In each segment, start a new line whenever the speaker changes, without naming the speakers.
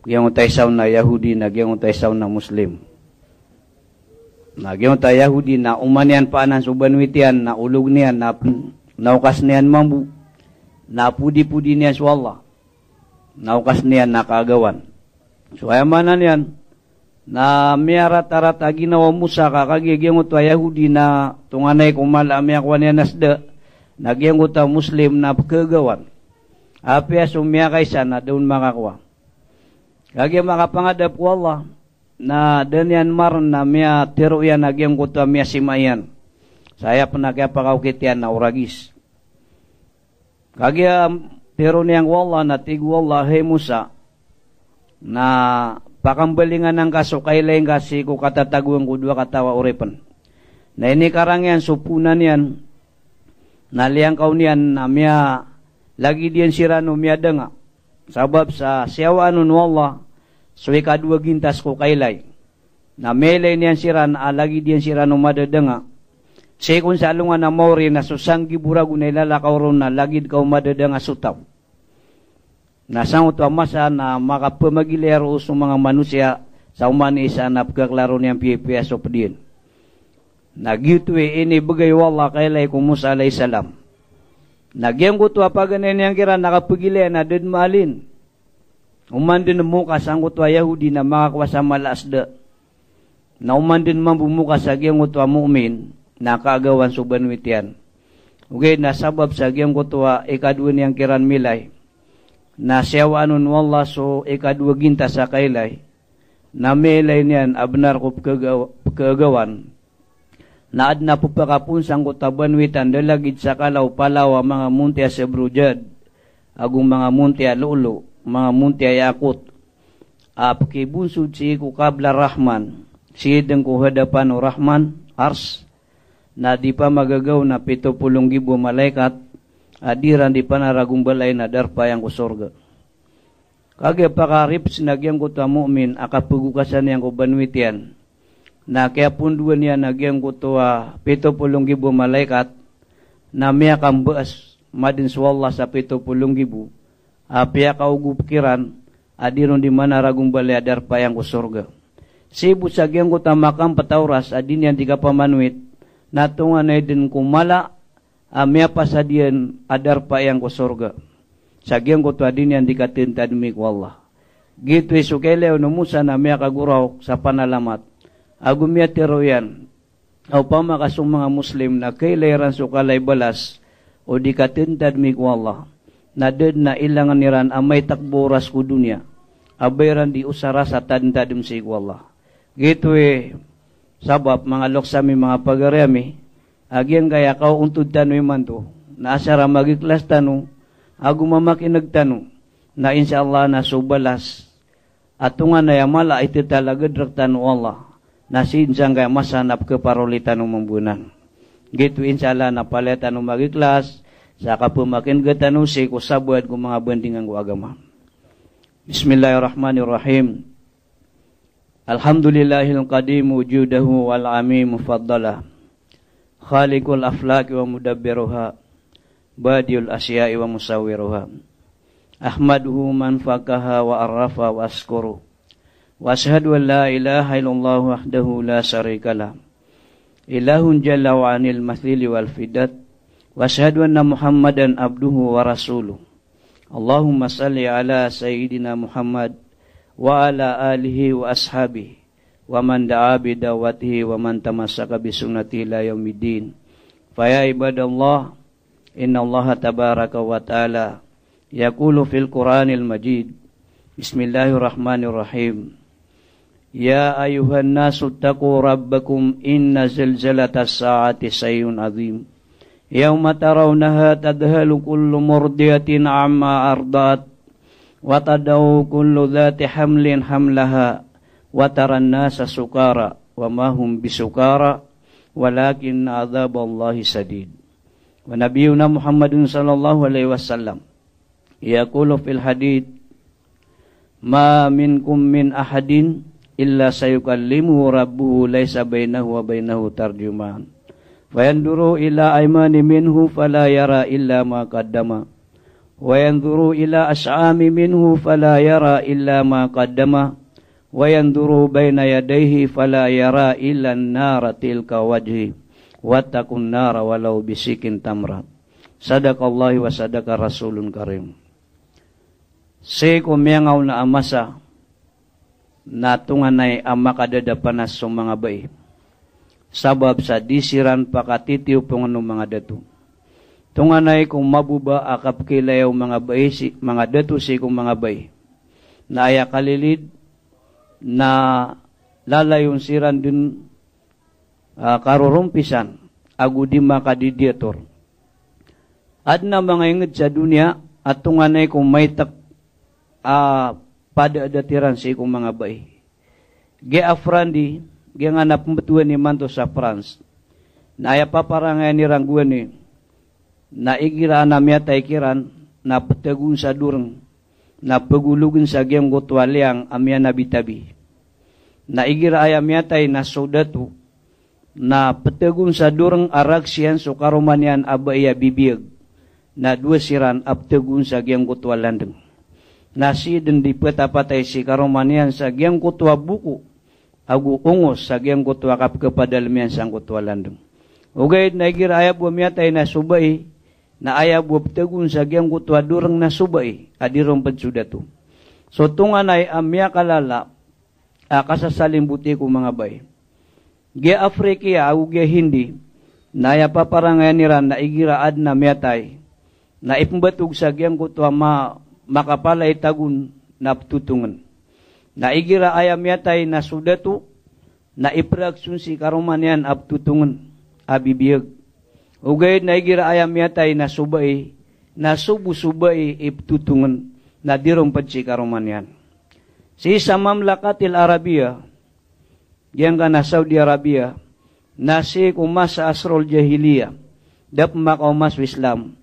Gyang utay sauna Yahudi na gyang utay sauna Muslim. Na gyang utay Yahudi na umanian paanan subanwitian na ulog niyan na naukas niyan mambu. Na pudi-pudi niyan sa Allah. Naukas niyan na kaagawan. So ayamanan yan na miyarat-arat ginawa Musa kakagyang utay Yahudi na tunganay kumala miyakwan niyan nasda. Nagyang utay Muslim na kaagawan. Apia sumya kaysa na doon makakuha. Kagi makapangadap ko Allah na danyan maran na miya tiro yan nagyang kuta miya simayan. Saya penagya pakaukitian na uragis. Kagi tiro niyang Allah na tigu Allah hey Musa na pakambalingan ng kaso kailaing kasi ko katataguan ko dua katawa uripan. Na ini karang yan supunan yan na liyang kaunian na miya lagi diyan sirano miya denga. Sabab sa siyawaan nun Allah, so ikadua gintas ko kailay. Na melay niyan siran, lagi diyan siran umadadanga. Say kung sa alungan na mauri na susanggi burago na ilalakaw ron na lagid ka umadadanga sutaw. Nasang ito amasa na makapamagilero sa mga manusia sa umani isa na pagkaklaro niyang PPS o padiin. Nagyutwe ini bagay wala kailay kung Musa alayhi salam. Nagyang ko ito apaganin niyang kira nakapagili na din maalin. Umandin mukas ang ko ito Yahudi na makakuha sa malasda. Na umandin man bumukas sa giyang ko ito mu'min na kaagawan subanwitian. Okay, nasabab sa giyang ko ito ikadwa niyang kiran milay. Na siyawa anon wallah so ikadwa ginta sa kailay. Na milay niyan abnar ko kaagawan. Naad na pupakapunsang ko tabanwitan dalagid sa kalaw palawa mga muntia sa brujad. Agong mga muntia lolo, mga muntia yakut. Pakibunsud si kukabla Rahman. Siyedang ko hadapan o Rahman, Ars. Na di pa magagaw na 70,000 malaikat. Adiran di pa naragong balay na darpa yang kusorga. Kagaya pakarip sinagyang ko ta mu'min akapugukasan yang kubanwitian. Na kaya punduan niya nagyang kutuwa 70,000 malaikat na miya kambaas madin swalla sa 70,000 apya kaugupikiran adiron di mana ragong balay adar pa yang kusurga. Sibu sagyang kutamakang patauras adin yan tiga pamanwit na tunga na din kumala miya pasadian adar pa yang kusurga. Sagyang kutuwa din yan dikatintad mikwallah. Gitu isukelew no Musa na miya kaguraw sa panalamat. Agumya tiro yan, o pamakasong mga Muslim na kailayran sukalay balas, o di katintad mikwallah, na ded na ilangan niran amay takboras ko dunya, abayran di usara sa tantadim sa ikwallah. Gitu sabab mga loksami mga pagaryami, agyan kaya kau untod tanoy man to, na asara magiklas tano, agumamakinag tano, na inshallah na subalas, atungan na yamala iti talaga draktan Allah. Nasinsang kaya masanap ke parolitan ng mambunan. Gitu inshallah na palitan ng magiklas, sa kapumakin gatano si kusabuad kong mga bandingan ko agama. Bismillahirrahmanirrahim. Alhamdulillahil qadim wujudahu wal amim mufaddala. Khaliqul aflaki wa mudabbiruha. Badiul asya'i wa musawwiruha. Ahmaduhu man fakaha wa arrafa wa askuru. Wa ashhadu an la ilaha illallah wahdahu la syarika lah. Ilahun jalla wa anil mathili wal fidat. Wa ashhadu anna Muhammadan abduhu wa rasuluh. Allahumma salli ala sayyidina Muhammad wa ala alihi wa ashabihi wa man da'a bi da'watihi wa man tamassaka bi sunnati ila yaumiddin. Fa ya ibadallah, inna Allah tabaraka wa ta'ala yaqulu fil Qur'anil Majid. Bismillahirrahmanirrahim. Ya ayuhan nasu taqu rabbakum inna zilzalatas saati syai'un azim. Yauma tarawnaha tadhalu kullu murdiyatin amma arda'at wa tadau kullu dhati hamlin hamlaha wa taran nasa sukara wa ma hum bisukara walakin adzaballahi sadid. Wa nabiyuna Muhammadun sallallahu alaihi wasallam yaqulu fil hadith ma minkum min ahadin illa sayukallimuhu rabbuhu laysa bainahu wa bainahu tarjuman. Fayanduru ila aymani minhu fala yara illa ma qaddama وينظر إلى أشعام منه فلا يرى إلا ما قدمه وينظر بين يديه فلا يرى إلا النار تلك وجهه واتقوا النار ولو بسيك تمرة. صدق الله وصدق رسول كريم. Seko miangaw na amasa na tunganay ama kadadapanas sa mga bay. Sabab sa disiran pakatitiw pong mga datu. Tunganay kung mabuba akap kilayaw mga bay, mga datu si kung mga bay. Na aya kalilid na lalayon siran din karurumpisan agudi makadidiator. At na mga ingid sa dunia at tunganay kung may pada datiran si kung mga bay. Gia Frandi, gia nga napumatuan ni Manto sa France, na aya paparangay ni Rangguan ni, na igira na miyatay kiran, na patagun sa durang, na pagulugan sa giyang gotwaliang amya nabitabi. Na igira aya miyatay na sodato, na patagun sa durang araksiyan so karumanian abaya bibiyag, na dua siran aptagun sa giyang gotwalandang. Nasi dan dipatapatay si karomanian sa giyang kutwa buku, agu ungos sa giyang kutwa kap kepada lemian sang kutwa landeng. Ugay na igira ayab bumiatay na subay, na ayab bubtegun sa giyang kutwa durang na subay, adirompad sudah tu. So tunganay amya kalala, kasasaling buti ko mga bay. Gia Afrika agu gia Hindi, na aya paparangayan niran na igira ad na miatay, na ipembatug sa giyang kutwa makapala itagun na tutungan. Na igira ayam yatay na sudatu, na ipragsun si karumanian ap tutungan, abibiyag. Ugay na igira ayam yatay na subay, na subu-subay iptutungan, na dirumpad si karumanian. Si sa mamlakatil Arabia, yan ka na Saudi Arabia, na si kumas sa asrol jahiliya, dap makaumas Islam,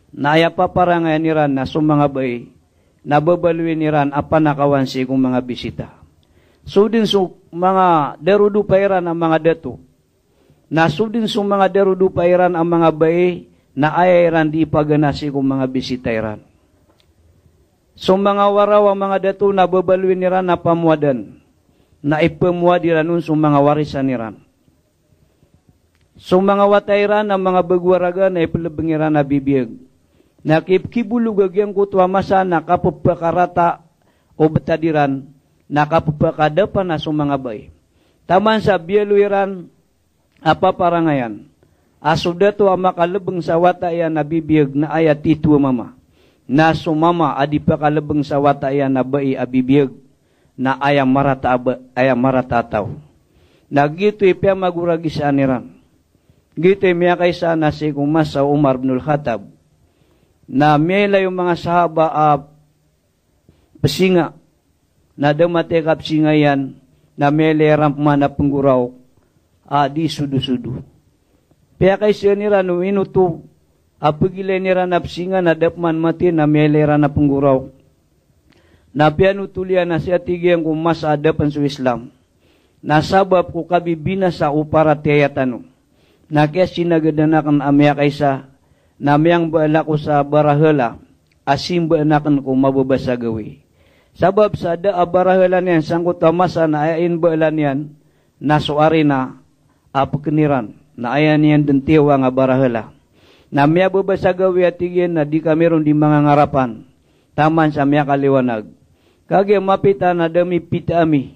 na aya paparangayan niran na sumanga bay, nababaluin niran apa nakawan si kong mga bisita. So din so mga derudu pairan ang mga datu. Na so din so mga derudu pairan ang mga bay na ayairan di paganasi kong mga bisita iran. So mga waraw ang mga datu nababaluin niran na pamuadan. Na ipamuadiran nun so mga warisan niran. So mga watairan ang mga bagwaraga na ipalabangiran na bibiyag. Nakipkibulug agyang kutwa masa nakapupakarata o betadiran nakapupakadapan na sumanga bay. Taman sa biyaluiran apa parangayan. Asudato ang makalabang sa watayan na bibiyag na ayat titwa mama. Na sumama adi pakalabang sa watayan na bay abibiyag na ayam maratataw. Nagito ipya maguragis aniran. Gito ipya kaysa na si kumasa Umar ibn al-Khattab. Na mela yung mga sahaba pasinga na damatekap singayan na meleram mana pengguraw di sudu-sudu. Paya kay siya nira no inuto apagilay nira na pasinga na dapman mati na melera na pengguraw. Na piano tulian na siya tigyan kung mas adapan sa Islam. Nasabab ko kabibina sa upara tiyatano. Na kaya sinagadanakan amya kaysa namiyang baala ko sa barahala, asim baanakan ko mababasa gawi. Sabab sa da barahala niyan, sangkot tamasa na ayain baala niyan, nasuari na apakeniran, na ayan niyan dentiwa nga barahala. Namiya babasa gawi at tigyan na di kami ron di mga ngarapan, taman sa miya kaliwanag. Kage mapita na dami pita ami,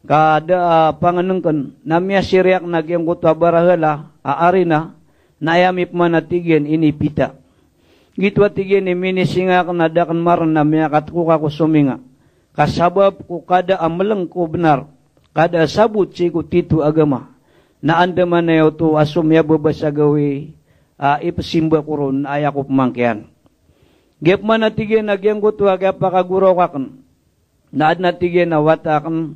kada panganungkan, namiya siriak nagyang kutwa barahala, aari na ayamip manatigen ini pita. Gitu atigen ni minisinga kan nadakan maran na miyakat ko kako suminga. Kasabab ko kada amaleng ko benar. Kada sabut si ko titu agama. Na andaman na to asum ya babasa gawi ipasimba ko ron aya ko pemangkian. Gep manatigen nagyang ko to aga pakaguro kakan. Naad natigen na watakan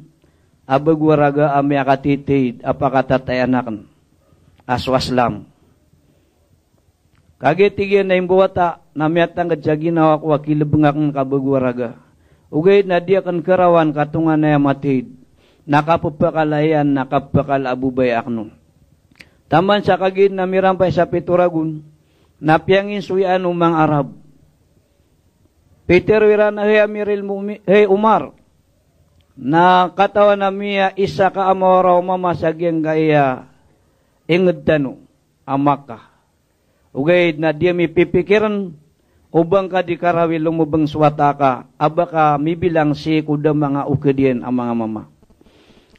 abagwaraga amyakatitid apakatatayanakan. Aswaslam. Kagetigyan na imbuwata na miyatang kadyaginaw ako wakilabangak ng kabagwaraga. Ugay na di akan karawan katungan na yamatid. Nakapapakalayan, nakapapakalaabubay akno. Taman sa kagid na mirampay sa Pituragun, napiyangin suyan umang Arab. Peter wirana he amiril mu'min, he Umar, na katawan na miya isa ka amawaraw mamasagyang gaya inged tanu amaka. Ugay na dia mi pipikiran ubang ka di karawi lumubang swata ka, abaka mibilang si kuda mga ukedian ang mga mama.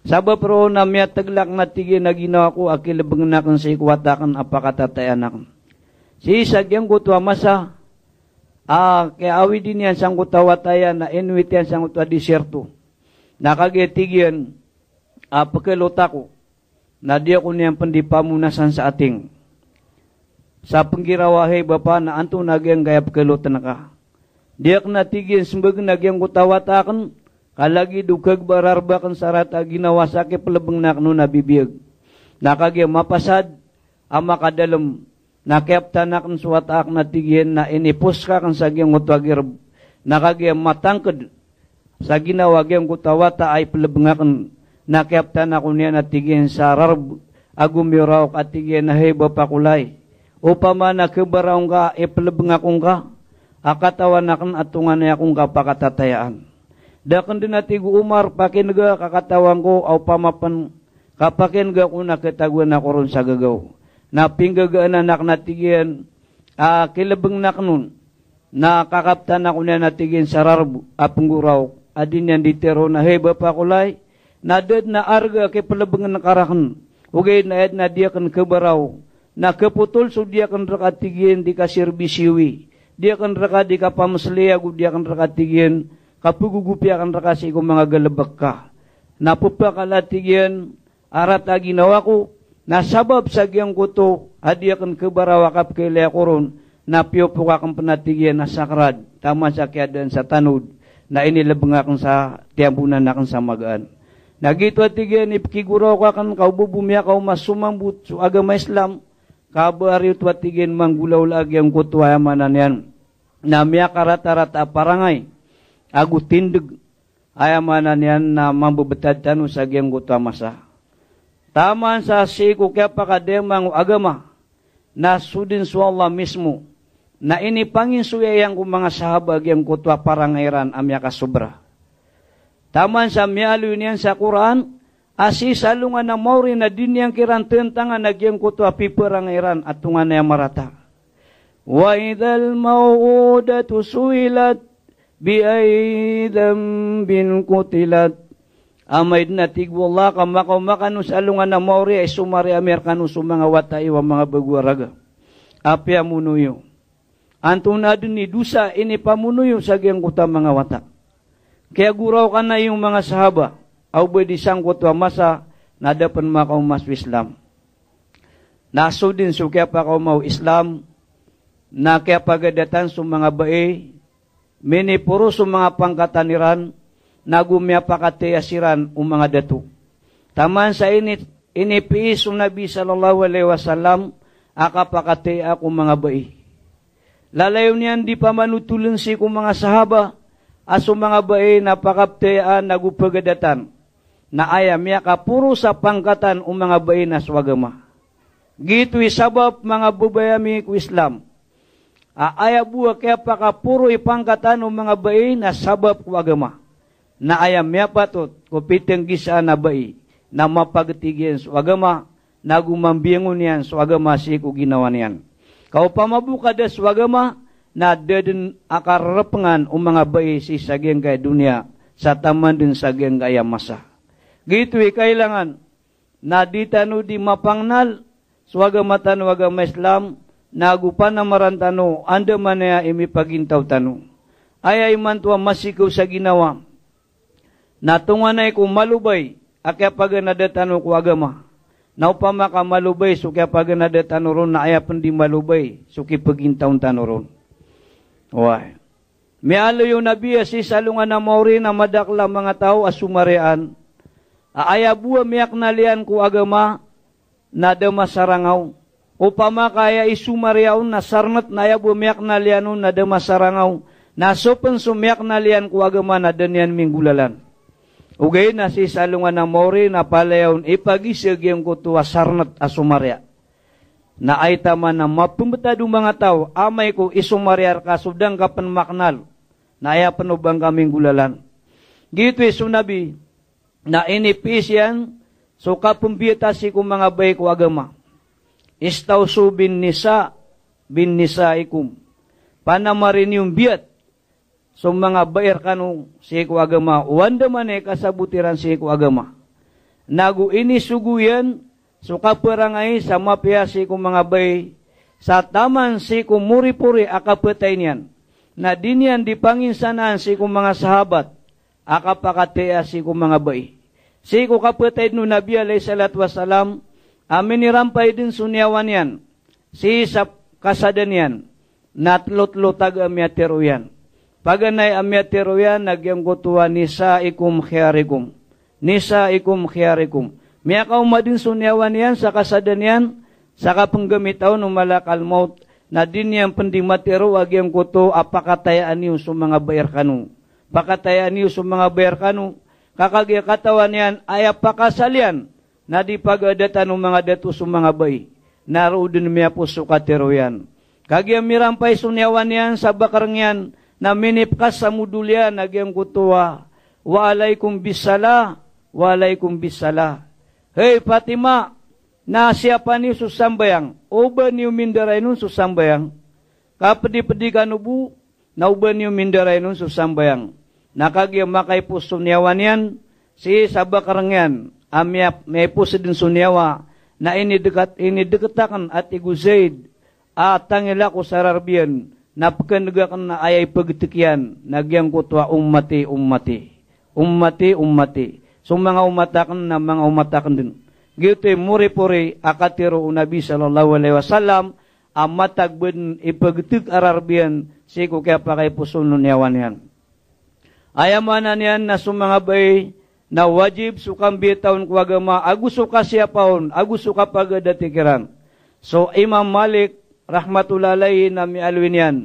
Sabab ro na miya taglak na tigin na ginawa ko akilabang nakan si kuwatakan apakatatayanak. Si sagyang kutwa masa, kaya awi din yan sang kutawatayan na inuit yan sang kutwa disyerto. Nakagetigian, pakalota ko, na diya ko niyang pandipamunasan sa ating. Sa panggirawahe bapa na anto nagyang gaya pakalota na ka. Diya ko natigin sumbag nagyang kutawatakan, kalagi dukag bararbakan sarata ginawa sa kipalabang nakno na bibiyag. Nakagya mapasad, makadalam, nakiaptanak ng suwatak na tigyan na inipos ka kang sagyang utwagir. Nakagya matangkad, sa ginawa gyang kutawata ay palabang nakiaptanak ko niya na tigyan sa rarb, agumiraw ka tigyan na heba pakulay. Upama nakibaraw ka, ipalabang akong ka, akatawan nakan atungan na akong kapakatatayaan. Dakan din natin Umar, pakin ga kakatawang ko, au pamapan, kapakin ga ko nakitaguan ako ron sa gagaw. Napinggagaan anak natigyan, kilabang naknun, nakakaptan ako na natigyan sa rarb, apungguraw, adin yan ditero na heba pakulay, nadad na arga kay palabangan nakarakan, ugay na ed na diya kan kabaraw, na kaputol so diya kan rakatigyan di ka serbisiwi, diya kan raka di ka pamasliya, diya kan rakatigyan, kapugugupya kan rakasi ko mga galabak ka. Napupakalatigyan, arat aginawa ko, nasabab sa giyang kuto, adiya kan kabarawakap kay leakoron, na piyopo ka kang panatigyan na sakrad, tama sa kiyadan sa tanod, na inilabang akong sa tiyabunan na kang sa magaan. Nagito atigyan, ipkiguraw ka kan kaububumya ka umasumambut, so agama Islam, kabariw tuwatigyan manggulaw lagi ang kuto ayamanan yan, na miya karata-rata parangay, agutindig ayamanan yan na mambubetad tanu sa giyang kuto masa. Taman sa siku kaya pakademang agama na sudin su Allah mismo na inipangin suyayang kong mga sahabag yung kutwa parangairan amya kasobra. Taman sa mialo niyan sa Quran, asi salungan na mauri na din yang kiran tentangan nagyang kutwa piparangairan at tungan na marata. Wa idhal mawudatu suilat bi'ay dambin kutilat amay na tigwala ka makanusa alungan na mauri ay sumari Amerikano sa mga watay wa mga bagwaraga. Apya munuyo. Antong na dun ni dusa inipamunuyo sa giyang kuta mga wata. Kaya guraw ka na yung mga sahaba. Aw ba di sang kutwa masa na dapan makaumas Islam. Naso din so kaya pa kaumaw Islam na kaya pagadatan sa mga bae mini puro sa mga pangkataniran nagumya pakatiyasiran o mga datu. Taman sa inipiis o Nabi sallallahu alaihi wasallam akapakati ako mga bai. Lalayo niyan di pa manutulun si kong mga sahaba aso mga bai napakaptiyaan nagupagadatan na ayam ya kapuro sa pangkatan o mga bai na swagama. Gitu isabab mga bubayami ko Islam. Aya buwa kaya pakapuro ipangkatan o mga bai na sabab ko agama. Na ayam ya patot ko piteng gisa na bai na mapagtigyan so agama na gumambiangon yan so agama si ko ginawa niyan. Kau pamabuka des so agama na deden akarrepengan o mga bai si sagyang kay dunia sa taman din sagyang kaya masa. Gitu kailangan na ditano di mapangnal so agama tanu agama Islam nagupan na marantano anda manaya imipagintaw tanu. Ayay man tuwa masikaw sa ginawa. Natunganay ko malubay, akya paganadetano ko agama. Naupama ka malubay, so kaya paganadetano ron, na aya pandi malubay, so kipagintawon tano ron. Why? May alo yung nabiya si salungan na mauri na madakla mga tao asumarian. Aya buwa miyak nalian ko agama, na dama sarangaw. Upama kaya isumariaw na sarnat na aya buwa miyak nalian na dama sarangaw. Nasopan sumiyak nalian ko agama na danyan minggulalan. Ugay na si salungan ng mauri na palayaw ipagisig yung kutuwa sarnat asumarya. Na ay tama na mapumbetado mga tao, amay ko isumaryar ka, sudang kapan maknal. na aya panubang kaming gulalan. Gitu sunabi na inipisian so kapumbiyatasi ko mga bay ko agama. Istausu bin nisaikum. Panamarin yung biyat so mga bayar kanong si ko agama. Wanda man kasabutiran si ko agama. Nagu ini suguyan so kaperangay sa mapya si ko mga bay sa taman si ko muri-puri akapatay niyan. Na dinyan dipanginsanaan si ko mga sahabat akapakatea si ko mga bay. Si ko kapatay no Nabi alayhi salatu wassalam amin nirampay din sunyawan yan. Si sa kasadan yan. Natlotlo tag amyatero yan. Paganay amyatero yan, nagyang kutuwa nisaikum khiyarikum. Nisaikum khiyarikum. Miyakaw madin sunyawan yan, sa kasadan yan, sa kapanggamitaw ng malakal maut, na din yan pandimatero, agyang kuto, apakatayaan niyo sa mga bayar kanu. Pakatayaan niyo sa mga bayar kanu. Kakagya katawan yan, ay apakasalyan, na di pagadatan ng mga dato sa mga bay. Naroon miya po sukatero yan. Kagya mirampay sunyawan yan, sa bakarang yan, na minipkas sa mudulyan, nagyang kutuwa, waalaikum bisala, waalaikum bisala. Hey Fatima, na siapa niyo susambayang, uban niyo mindaray nun susambayang, kapadi-padi kanubu, na uban niyo mindaray nun susambayang. Nakagya makay po sunyawan yan, si sa bakarang yan, may po din sunyawa, na inidekatakan at iguzaid, at tangila ko sa rarbiyan, napakanaga na ayay pagtikyan, nagyang kutwa ummati. So mga umatakan na mga umatakan din. Gito muri-puri akatiro Nabi sallallahu alaihi wasallam, amatagbin ipagtik ararbiyan, siko kaya pa kay pusun yawan yan. Ayamanan yan na sumanga bay, na wajib sukang bitaon ko agama, agusuka siya paon, agusuka pagadatikiran. So Imam Malik, rahmatullahi na mialwin yan,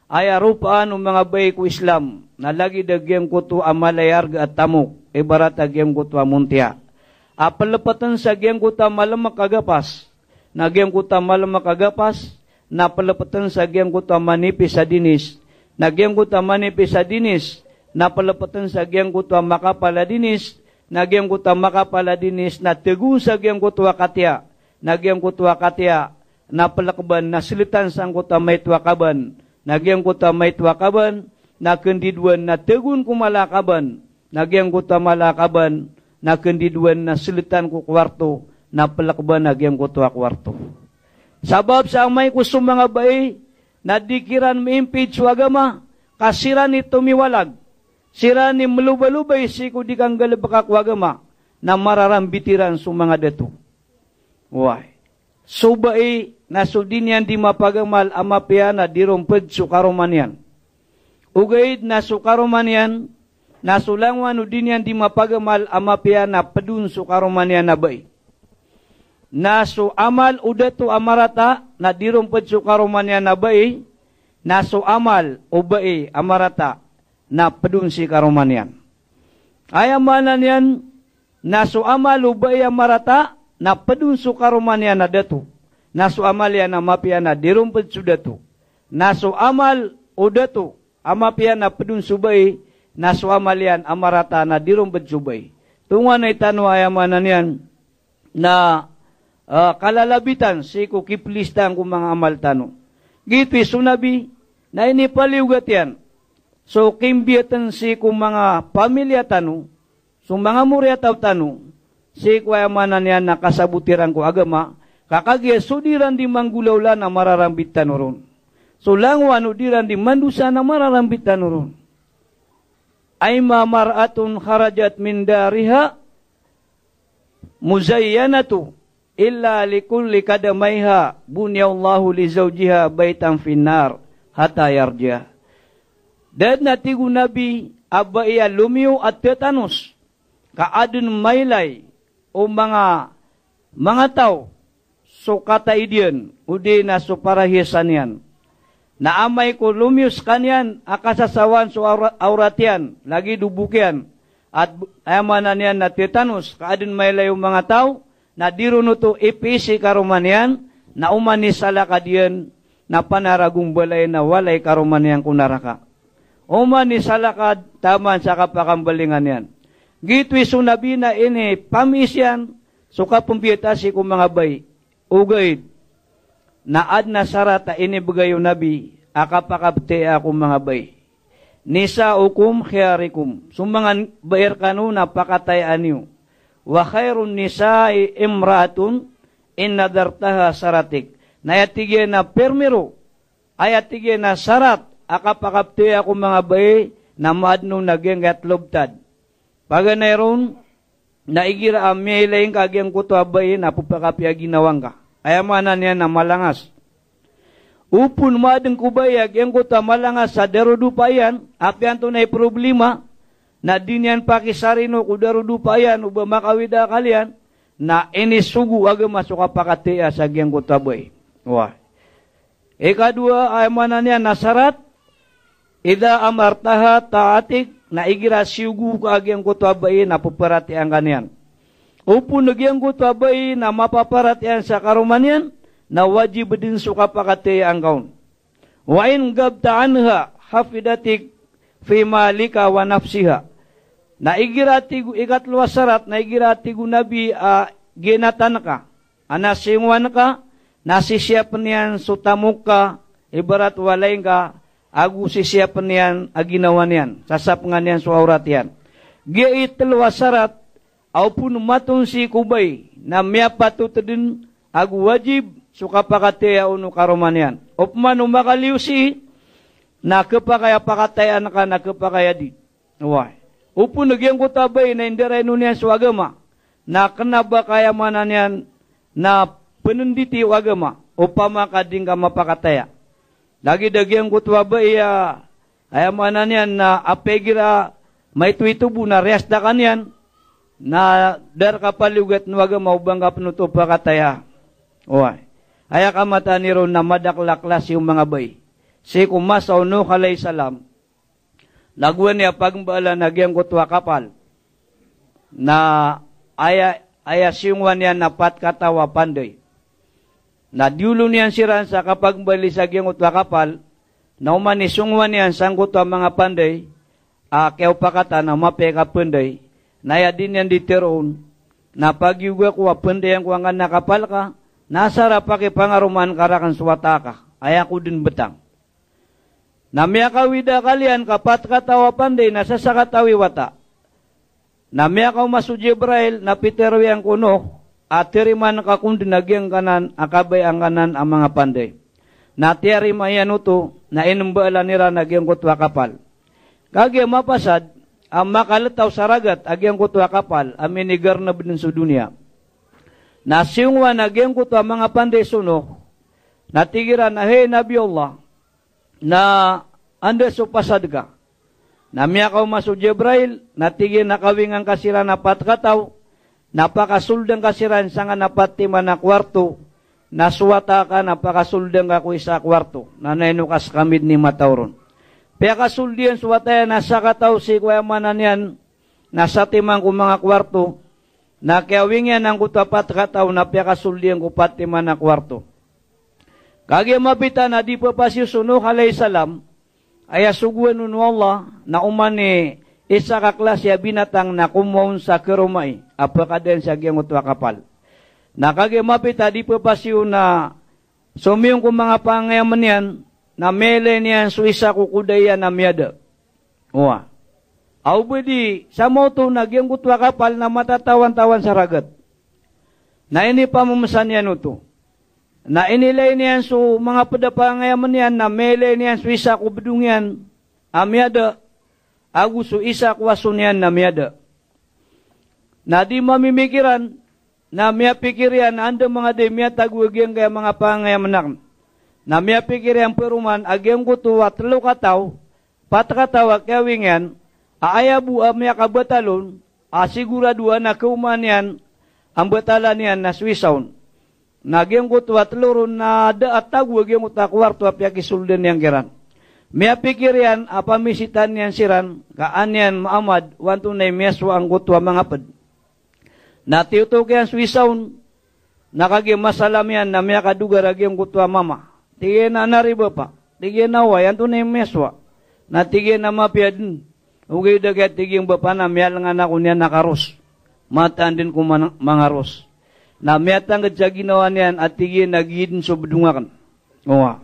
ay arupaan ng mga bay ko Islam, na lagi dagyang kuto amalayarga at tamok, ibarat dagyang kuto amuntia. Apalapatan sa gyang kuto malamak agapas, na gyang kuto malamak agapas, na palapatan sa gyang kuto manipis sa dinis, na gyang kuto manipis sa dinis, na palapatan sa gyang kuto makapaladinis, na gyang kuto makapaladinis, na tegu sa gyang kuto katya, na gyang kuto katya, na palakban, na silitan sang kuta may tuwakaban, nagyang kuta may tuwakaban, na kendiduan na tegun kumalakaban, nagyang kuta malakaban, na kendiduan na silitan ku kwarto, na palakban, nagyang kuta kwarto. Sabab sa may kusum mga bay, na dikiran maimpid suagama, kasiran ni tumiwalag, sira ni melubalubay siku di kang galabakak wagama, na mararambitiran sa mga deto. Why? Subai nasudin yan di mapagamal amapian na dirumped sukaruman yan. Ugaid na sukaruman yan, nasulangwan udin yan di mapagamal amapian na pedun sukaruman yan na bay. Nasu amal udatu amarata na dirumped sukaruman yan na bay, nasu amal ubay amarata na pedun si karuman yan. Ayamanan yan, nasu amal ubay amarata, na pedun sukaruman yan na datu. Nasu amal yan na mapian na dirumped sudatu. Nasu amal udatu amapian na pedun subay. Nasu amal yan amarata na dirumped subay. Tungan ay tanwa ayamanan yan na kalalabitan si kukiplistan kung mga amal tano. Gitu sunabi na inipaliugat yan. So kimbiatan si kung mga pamilya tano, so mga muryataw tano, si kwayamanan yan na kasabutiran ko agama, kakagya sudiran di manggulawla na mararambit tanuron. So langwan udiran di mandusa na mararambit tanuron. Ay mamaratun kharajat min dariha muzayyanatu illa likulli kadamaiha bunyallahu li zawjiha baitan finnar hatta yarja. Dan natigu nabi abba iya lumiyo at tetanus kaadun maylay o mga tao so kataidian udi na so parahisan yan. Naamay ko lumius kanyan akasasawan so auratian lagi dubukyan at ayamanan yan na tetanus kaadun maylay o mga tao na dirunuto ipisi karuman yan na umani salakadian na panaragong balay na walay karuman yan kunaraka. Uma ni salakad taman sa kapakambalingan yan. Gitwi sunabi na ini pamisyan suka pumbiyatasi kung mga bay. Ugay naad na sarata ini bagayo nabi akapakabte akong mga bay. Nisa ukum khiyarikum. Sumangan bayar kanuna pakatayan niyo. Wa khairun nisa'i imraatun in nadartaha saratik. Nayatigyan na permiro. Ayatigyan na sarat. Akapakabte akong mga bay na maadno nagyang lobtad. Paganayron, naigira amilayin kagyang kuto abay na pupakapya ginawang ka. Ayamanan niya na malangas. Upun madeng kubayag, yung kuto malangas sa darudupayan, apian to na problema, na dinyan pakisarino kudarudu pa yan, uba makawida kalian, na inisugu aga masuk apakatea sa giyang kutabay. Wah. Ikadua ay mananya nasarat, ida amartaha taatik, na igira siugu ka agyang kutabay na puparati ang kanyan. Upun nagyang kutabay na mapaparatian sa karumanyan, na wajib din suka pakatea ang kaun. Wain gabtaanha hafidatik fi malika wa nafsiha. Na igirati ikatluwa sarat na igirati gunabi ginatan ka anasingwan ka nasisiyapan niyan sutamuk ka ibarat walay ka agu sisiyapan niyan aginawan niyan sasapangan niyan suaurat yan giitluwa sarat au pun matun si kubay na miyapatu tedin agu wajib suka pakatea unu karoman yan upman umakaliusi na kepakaya pakatayan ka na kepakaya di wah. Upun nagyang kutabay na indiray nuniyan sa agama, na kenaba kaya manan yan na penunditi agama, upama kading ka mapakataya. Lagi dagyang kutabay ay manan yan na apegira may tuitubo na reasdakan yan, na dar kapalugat ng agama ubang ka penutup pakataya. Oy. Aya kamata niro na madaklaklas yung mga bay. Si kumasaw no kalay salam, laguan niya pagbala nagyang kutwa kapal na aya siyungwan niya na patkatawa panday. Na diulo niyan siran sa kapagbali sa gyang kutwa kapal na umanisungwan niyan sang kutwa mga panday kaya pakata na mapeka panday na ya din yan diteroon na pagyuga kuwa panday ang kuwangan na kapal ka nasara pakipangaruman karakan suwata ka aya ko din betang. Na miyakawida kalian kapat katawa panday na sasakatawi wata. Na miyakaw masu Jibrail na piterwi ang kuno at tiriman kakung dinagyang kanan akabay ang kanan ang mga panday. Na tiyari mayanuto na inumbala nira nagyang kutwa kapal. Kagya mapasad ang makalataw sa ragat agyang kutwa kapal aminigar na bin sa dunia. Na siyungwa nagyang kutwa mga panday suno natigiran na hey Nabi Allah na anda supasad ka. Na miyakaw masu Jibrail, natigin nakawingang kasiran na patkataw, napakasuldang kasiran sa nga napatima na kwarto, nasuwata ka, napakasuldang ka ko isa kwarto, na nainukas kamid ni matauron. Paya kasuldian suwata yan, nasa kataw si kuya manan yan, nasa timang ko mga kwarto, na kawing yan ang kutapat kataw, na paya kasuldian ko patima na kwarto. Kagi mapita na di pa pasisuno kalay salam, ay asuguan nun Allah na umani isa kaklasya binatang na kumawon sa kerumay, apakaden sa giyang utwa kapal. Na kagi mapita di pa pasyo na sumiyong kong mga pangayaman yan, na mele niyan suisa kukudayan na miyada. Uwa. Aubedi, sa moto na giyang utwa kapal na matatawan-tawan sa ragat. Na ini pamamasan yan ito. Na inilay niyan so mga padapangayaman niyan na mele niyan so isa ko bedung yan amyada agu so isa kwaso niyan na miyada. Na di mamimikiran na miya pikirian anda mga de miya tagwagyan kaya mga pangayaman na miya pikirian peruman agyang kutuwa telo kataw patkatawa kawing yan aayabu miya kabatalon asigurado na kauman yan ang batalan yan na Swissaun. Nagyang kutwa telurun na daat tagwag yung utak kwarto apya kisulden yang kiran. Mia pikirian apa misitan yan siran kaan yan maamad wanto na meswa ang kutwa mga pad. Natiutok yan Swissaun nakagi masalam yan na mia kadugar yung kutwa mama. Tigyan na nariba pa. Tigyan na wa yan to na meswa. natigyan na mapiadin. Ugay dagat tiging bapana, miyal nga na kunya nakaros. Mataan din kung mangaros. Na miyatang sa ginawa niyan at tigyan nagidin so bedungakan. Owa.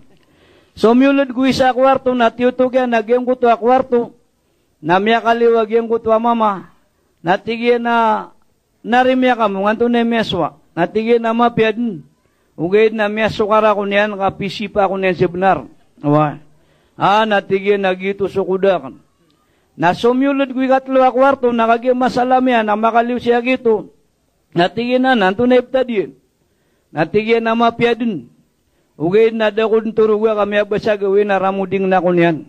So miulad ko isa kwarto, natiyutugyan, nagyang ko to kwarto, na miyakaliwag yung ko to mama, natigyan na narimya ka mo, nganto na miyaswa, natigyan na mapiadin. Ugay na miyasukara ko niyan, kapisipa ko niyan si benar. Owa. Natigyan nagito so kudakan. Na sumyulod ko ikatlo kwarto, nakaging masalam yan, na makaliw siya gito. Natigyan na, nanto na iptadiyan. Natigyan na mapiadin. Ugay na dakon turuga kami abasa gawin na ramuding na ko niyan.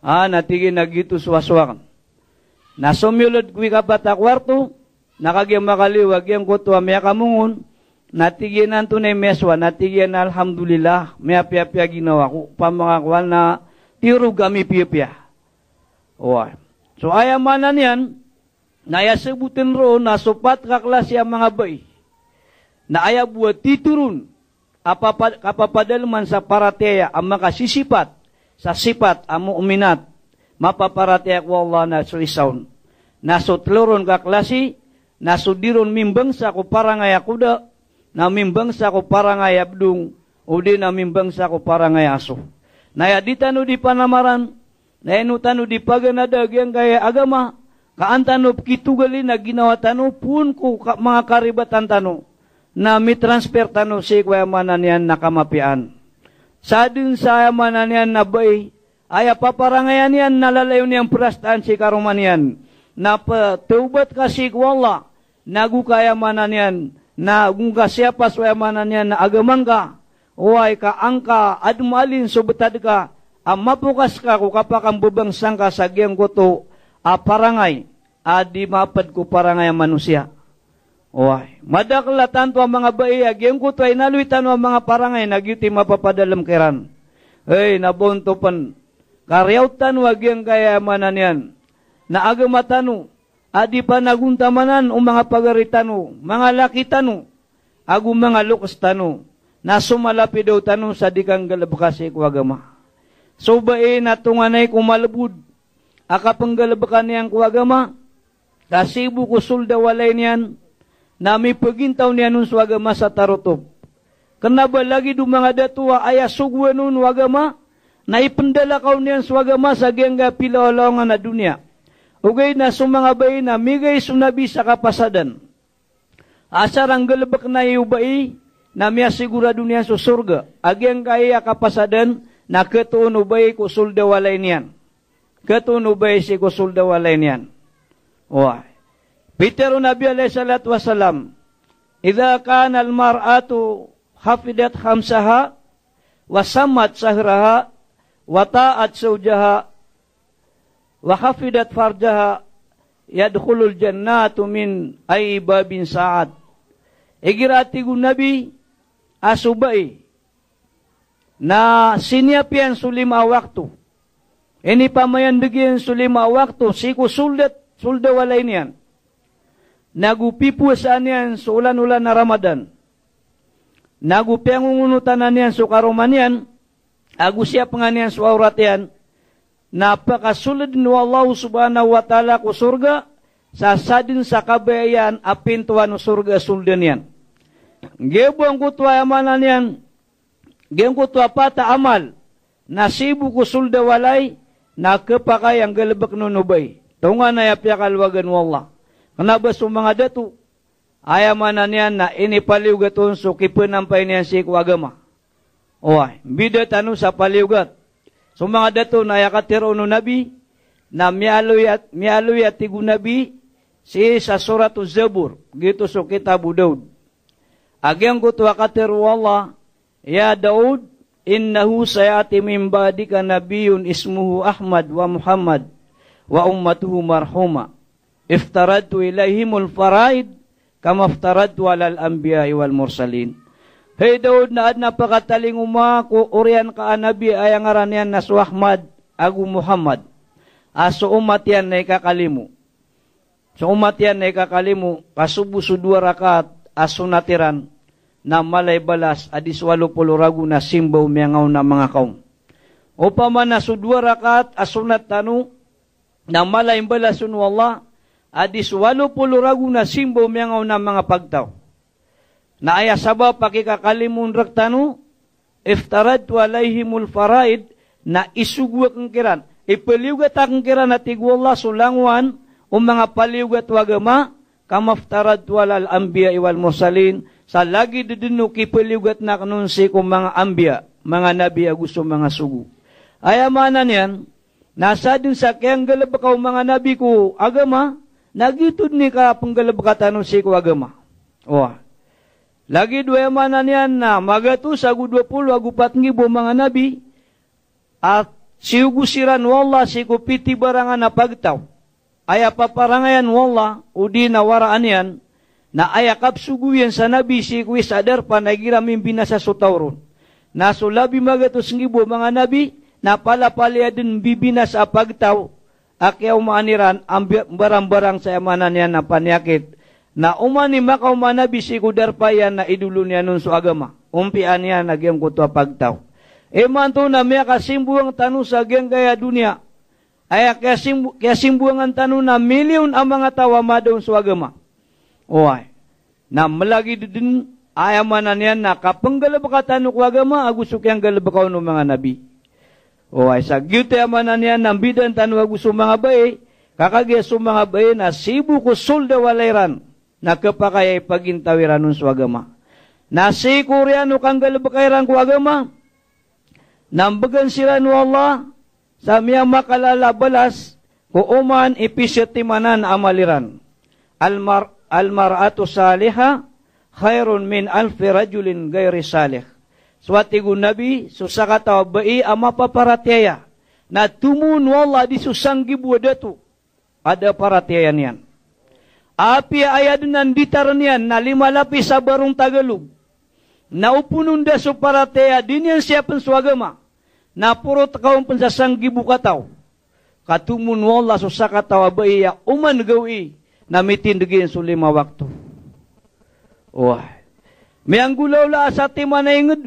Natigyan na gito suwaswakan. Na sumyulod ko ikapata kwarto, nakaging makaliw, agyan ko to amya kamungon, natigyan na ito na meswa, natigyan na alhamdulillah, may apya-apya ginawa ko, pamakakuan na tiro kami pia-pia. So ayamanan yan, nayasabutin roon na supat kaklase ang mga bay, na ayabuat titurun, kapapadalman sa parateya ang makasisipat, sa sipat ang muuminat, mapaparateya ko Allah na suisawn. Nasutloron kaklase, nasudiron mimbang sa ko parangay akuda, na mimbang sa ko parangay abdung, o di na mimbang sa ko parangay aso. Nayaditano di panamaran, nainutano di paganadag yang kaya agama, kaantano kitugali na ginawa tano, pun ko mga karibatan tano, na mitransfer tano si kwayamanan yan nakamapian. Sa din sa yamanan yan na bay, ay paparangayan yan, nalalayo niyang prastaan si karuman yan, na pataubat kasi ko Allah, nagukayamanan yan, na kung kasyapas wayamanan yan na agamang ka, uway ka angka, admalin subetad ka, mapukas ka kung kapakang bubangsang ka sa giyang koto, parangay, di mapad ko parangay ang manusia. Uway, madakla tanto ang mga bayi, giyang koto ay naluitan ang mga parangay, nagyuti mapapadalam kiran. Nabonto pan, karyautan wag yung kayamanan yan, na agamatano, adi pa naguntamanan o mga pagaritano, mga lakitano, agu mga lukas tano, na sumalapi daw tano sa dikang galabakasi ko agama. So bae natunganay kumalabud, akapanggalabkan niyang kuagama, kasibu kusul dawalay niyan, na may pagintaw niya nun swagama sa tarotop. Kanaba lagi do mga datua ay asugwa nun wagama, na ipandala kaw niyan swagama sa gengga pilawalawangan na dunia. Ugay na sumanga bayi na migay sunabi sa kapasadan. Asarang galabak na iubai, na miya sigurado niya sa surga. Agyang kaya kapasadan, na ketuun ubay kusul dawalay niyan. Ketuun ubay si kusul dawalay niyan. Pero Nabi alayhi salatu wasalam, idha kana al-mar'atu hafidat khamsaha, wasammat sahraha, wata'at sawjaha, wa hafidat farjaha, yadkhulul jannatu min ay babin sa'ad. Igirati gun Nabi, asubay, na sinyapian sulima waktu. Ini pamayandigin sulima waktu, siku sulda walay niyan. Nagupipu saan yan sa ulan-ulan na Ramadan. Nagupiangungunutan niyan sa karuman yan, agusya nga niyan sa aurat yan, napakasulad ni Allah subhanahu wa ta'ala ko surga, sasadin sa kabayan, apintuan no surga suldan yan. Gebuang kutwa amanan yan, geng kutwa pata amal, nasibu ko sulda walay, nakapakay ang galabak nunubay. Tunga na yapya kalwagan wallah. Kenapa sa mga datu, ayamanan yan na inipaliw gaton so kipunampay niyan si kuagama. Bida tanu sa paliugat. So mga dato na yakatiro no Nabi, na mialuyat tigu Nabi, si sa suratu Zabur, gitu so kitabu Daud. Agyang ko tuwakatiro Allah, ya Daud, innahu sayati min ba'dika nabiyun ismuhu Ahmad wa Muhammad, wa ummatuhu marhuma. Iftaradtu ilaihimul faraid, kama iftaradtu alal anbiya'i wal mursalin. Hey Daud na napakataling ko urian ka anabi ay ang aranian na su Ahmad agu Muhammad. Aso umat yan na ikakalimu. So umat yan na ikakalimu, kasubu su 2 rakaat aso natiran na malay balas adis 80 ragu na simbaw miyangaw na mga kaum. upamana su 2 rakaat asunat tanu na malay balasun wallah adis 80 ragu na simbo miyangaw na mga pagtaw. Na aya sabab pakikakalimun raktanu iftaradtu alaihimul faraid na isugwa kang kiran. Ipaliugat akong kiran na tigwallah sulangwan o mga paliugat wagama kamaftaradtu alal anbiya iwal mursalin sa lagi didino kipaliugat na kanunsi kong mga anbiya, mga nabi agusto mga sugu. Ayamanan yan, nasa din sa kayang galabakaw mga nabi ko agama, nagitod ni ka panggalabakatan si ko agama. Lagi 2 manan yan na magatus agu 20 agu 4,000 mga nabi at siugusiran wallah si ko piti barangan na pagtaw. Aya paparangayan wallah udi na waraan yan na aya kapsuguyan sa nabi si ko sadar pa nagiraming binasa sutawron. Nasulabi magatus ngibo mga nabi na palapalya din bibinas a pagtaw akyaw maaniran ang barang-barang sa amanan yan na panyakit na umani makaw manabi si kudar pa yan na idulo niya nun sa agama. Umpian niya nagyang kuto pagtaw. Manto na may kasimbuang tanu sa agyang gaya dunia. Ay kaya simbuangan tanu na milyon ang mga tawa madon sa agama. Na malagi din ayamanan yan na kapanggalabaka tanu ko agama agusok yung galabakaw ng mga nabi. Sa gyute amanan yan ng bidan tanu agusto mga bae kakagya sa mga bae na sibu ko sulda walairan na kapakayay pagintawiran ng swagama. Nasi Koreano kang galabakairan ko agama, nambagan sila no Allah, sa miyang makalala balas, ko uman ipisyatimanan amaliran. Almar'atu saliha, khairun min alfi rajulin gayri salih. Swatigo nabi, susakataw bai ama paparataya, na tumun wallah di susanggi buwadatu, ada paratayan yan. Api ayadunan ditaran yan na 5 lapis sa barong Tagalog. Naupunun da so paratea din yan siya panswagama. Na puro takawang pansasanggi bukataw. Katumun wala so sakataw abaya uman gawi na mitindagin so 5 waktu. May anggulaw la sa tima na ingod.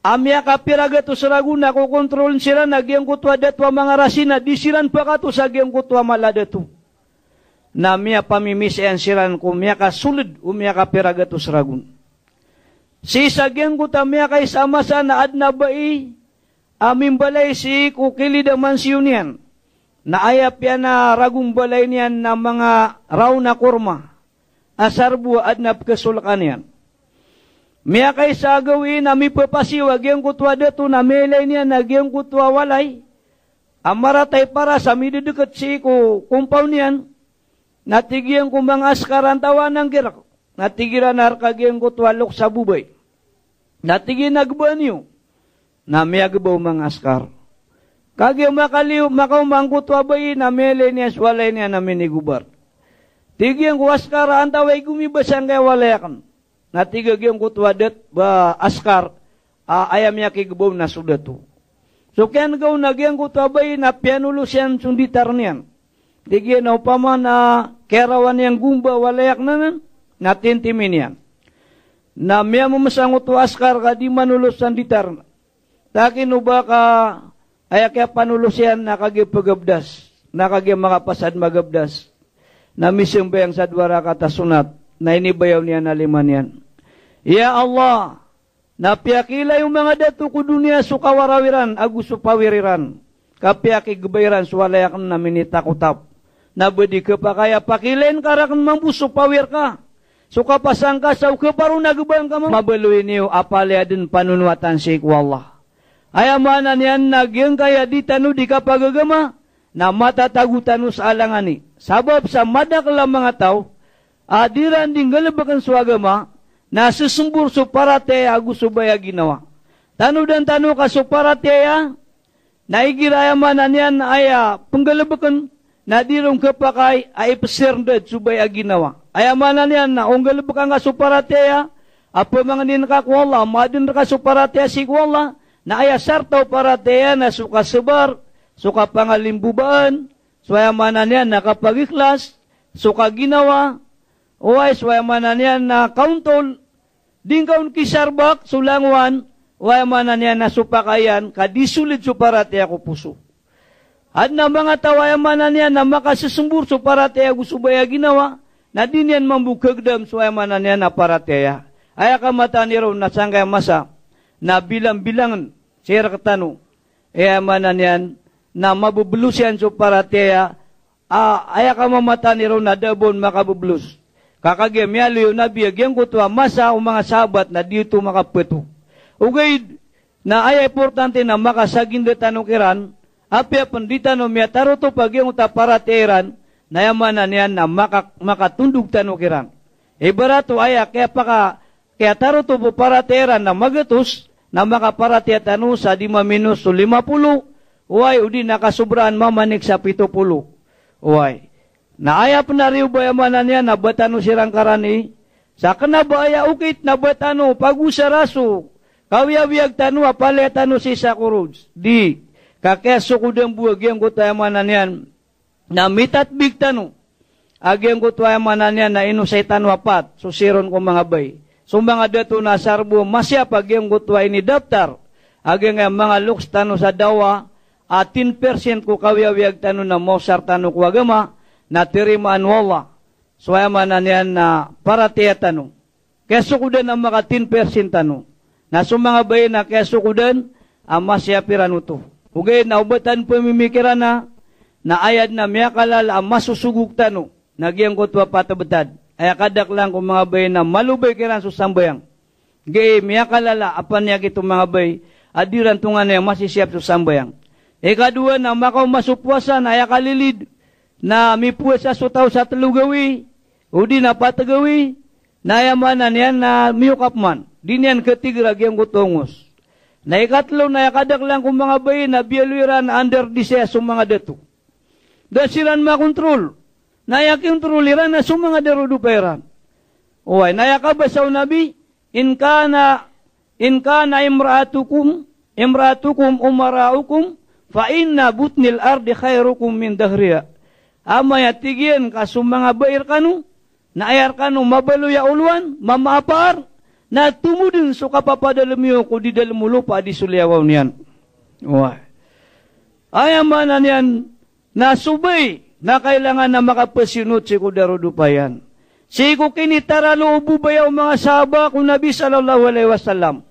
Amya kapiraga to sa raguna ko kontrolin sila nagyang kutwa datwa mga rasina disiran pa ka to sa gyang kutwa malada to. Na miya pamimisian siran ko miya ka sulid o miya ka piragatos ragun. Si sagyang ko ta miya kay sama sa naad na bai aming balay si kukili da mansiyon yan. Naayap yan na ragong balay niyan na mga raw na kurma. Asarbu ad na kasulkan yan. Miya kay sa gawin na mi papasiwag yung kutwa dato na melay niyan nagyang kutwa walay. Amaratay para sa mididukat si ko kumpaw niyan. Natigyan ko mga askaran tawan ng girak. Natigiran harkagyan ko tuwalok sa bubay. Natigyan nagbanyo. Na may agabaw mga askar. Kagyan makaliw, makaumang ko tuwabay na mele niya swalay niya na minigubar. Tigyan ko askaran taway gumibasan kaya walayakan. Natigyan ko tuwadat ba askar ayam niya kigabaw na sudato. So kaya nagaw nagyan ko tuwabay na pianulo siyan sunditar niyan. Tigyan na upama na kerawan niyang gumba walayak na tintimin yan. Na miya mamasangot to askar ka di manulos sanditar. Takin ba ka ay kaya panulos yan nakagipagabdas. Nakagya mga pasad magabdas. Na misyong bayang sa dwara katasunat na inibayaw niya na 5 yan. Ya Allah, napiyakila yung mga dato ko dunia sukawarawiran aguso pawiriran. Kapiyaki gabayran suwalayak na minitakutap. Nabadi ka pa kaya pakilen karakan mambuso pawir ka. So kapasang ka sa kaparo nagubang ka mabaluin niyo apaliadin panunuatan si Allah. Ayamanan yan nagyang kaya di tanu di kapagagama na matatagutan sa alangani. Sabab sa madakla mga tao, adiran din galabakan sa agama na susumbur so parate aguso baya ginawa. Tanu dan tanu ka so parate naigirayamanan yan aya penggalabakan na dirong kapakay ay pasirndad subay aginawa. Ayamanan yan na unggalabak nga suparateya, apa mga ninakakwala, madin ka suparateya si kwala, na aya sartaw parateya na suka sebar, suka pangalimbubaan, swayamanan yan na kapagiklas, suka ginawa, uway swayamanan yan na kauntol, din kaun kisarbak, sulangwan, Uay manan yan na supakayan, kadisulit suparate ako puso. At na mga tawaya manan yan na makasusumbur suparate ako subaya ginawa, na din yan mambukagdam suaya manan yan na parateya. Ay kamata ni raw na sanggay masa, na bilang-bilangan, sira katano, manan yan, na mabublus yan suparateya, ay kamamata ni raw na dabon makabublus. Kakagyan miyalo yung nabiyagyan ko tuwa masa o mga sabat na dito makapeto. Ugay na ay importante na makasagin de tanukiran, apya pandita no miya taro to pag yung taparateran, na yamanan yan na makatundog tanukiran. Barato ay kaya taro to po parateran na magatos, na makaparatea tanu sa 5 minus 50, uway udi nakasubraan mamanik sa 70. Uway. Naayap na rin ba yamanan yan, nabatano sirang karani, sa kanabaya ukit nabatano, pag-usaraso, kawiyawiyag tanu, apalya tanu si Sakurods. Di, kakeso ko din buwag yung kutayamanan yan, na mitatbig tanu, agyang kutayamanan yan, na inusay tanu apat, susiron ko mga bay. So mga dato na sarbo, masya pag yung kutay ni daftar, agyang mga luks tanu sa dawa, at 10% ko kawiyawiyag tanu na mosar tanu ko agama, na tirimaan wala. So yamanan yan na paratea tanu. Keso ko din ang mga 10% tanu. Na mga bayi na keso ko din, ang masya piranuto. Ugay na ubatan pamimikiran na ayad na miyakalal ang masusugug tanu. Nagyang ko tuwa patabetad. Ay kadak lang kung mga bayi na malubay kiran susambayang. Gay miyakalala apan niya kitong mga bayi, adiran tungan na masisiyap susambayang. Ikadua na makaw masupwasan ay kalilid na mipuwesa sutaw sa talugawi, udi na patagawi, na yamanan yan na miyukapman. Din yan ketigrag yung kutungos. Na ikatlo na yakadak lang kung mga bayi na biyaluiran under disease sa mga dato. Dasiran makontrol. Na yakontroliran na sa mga daruduperan. Uway, na yakabasaw nabi, in kana imratukum umaraukum, fa inna butnil ardi khairukum min dahriya. Amaya tigyan ka sa mga bair kanu, na ayar kanu mabaluya uluan, mamapar, na tumudin so kapapadalamiyo ko di dalam lupa di sulyawaw niyan. Wah. Ayamanan yan, na subay, na kailangan na makapasinot si kudarudupayan. Si kukinitara loobu bayaw mga sahaba kung Nabi sallallahu alaihi wasallam.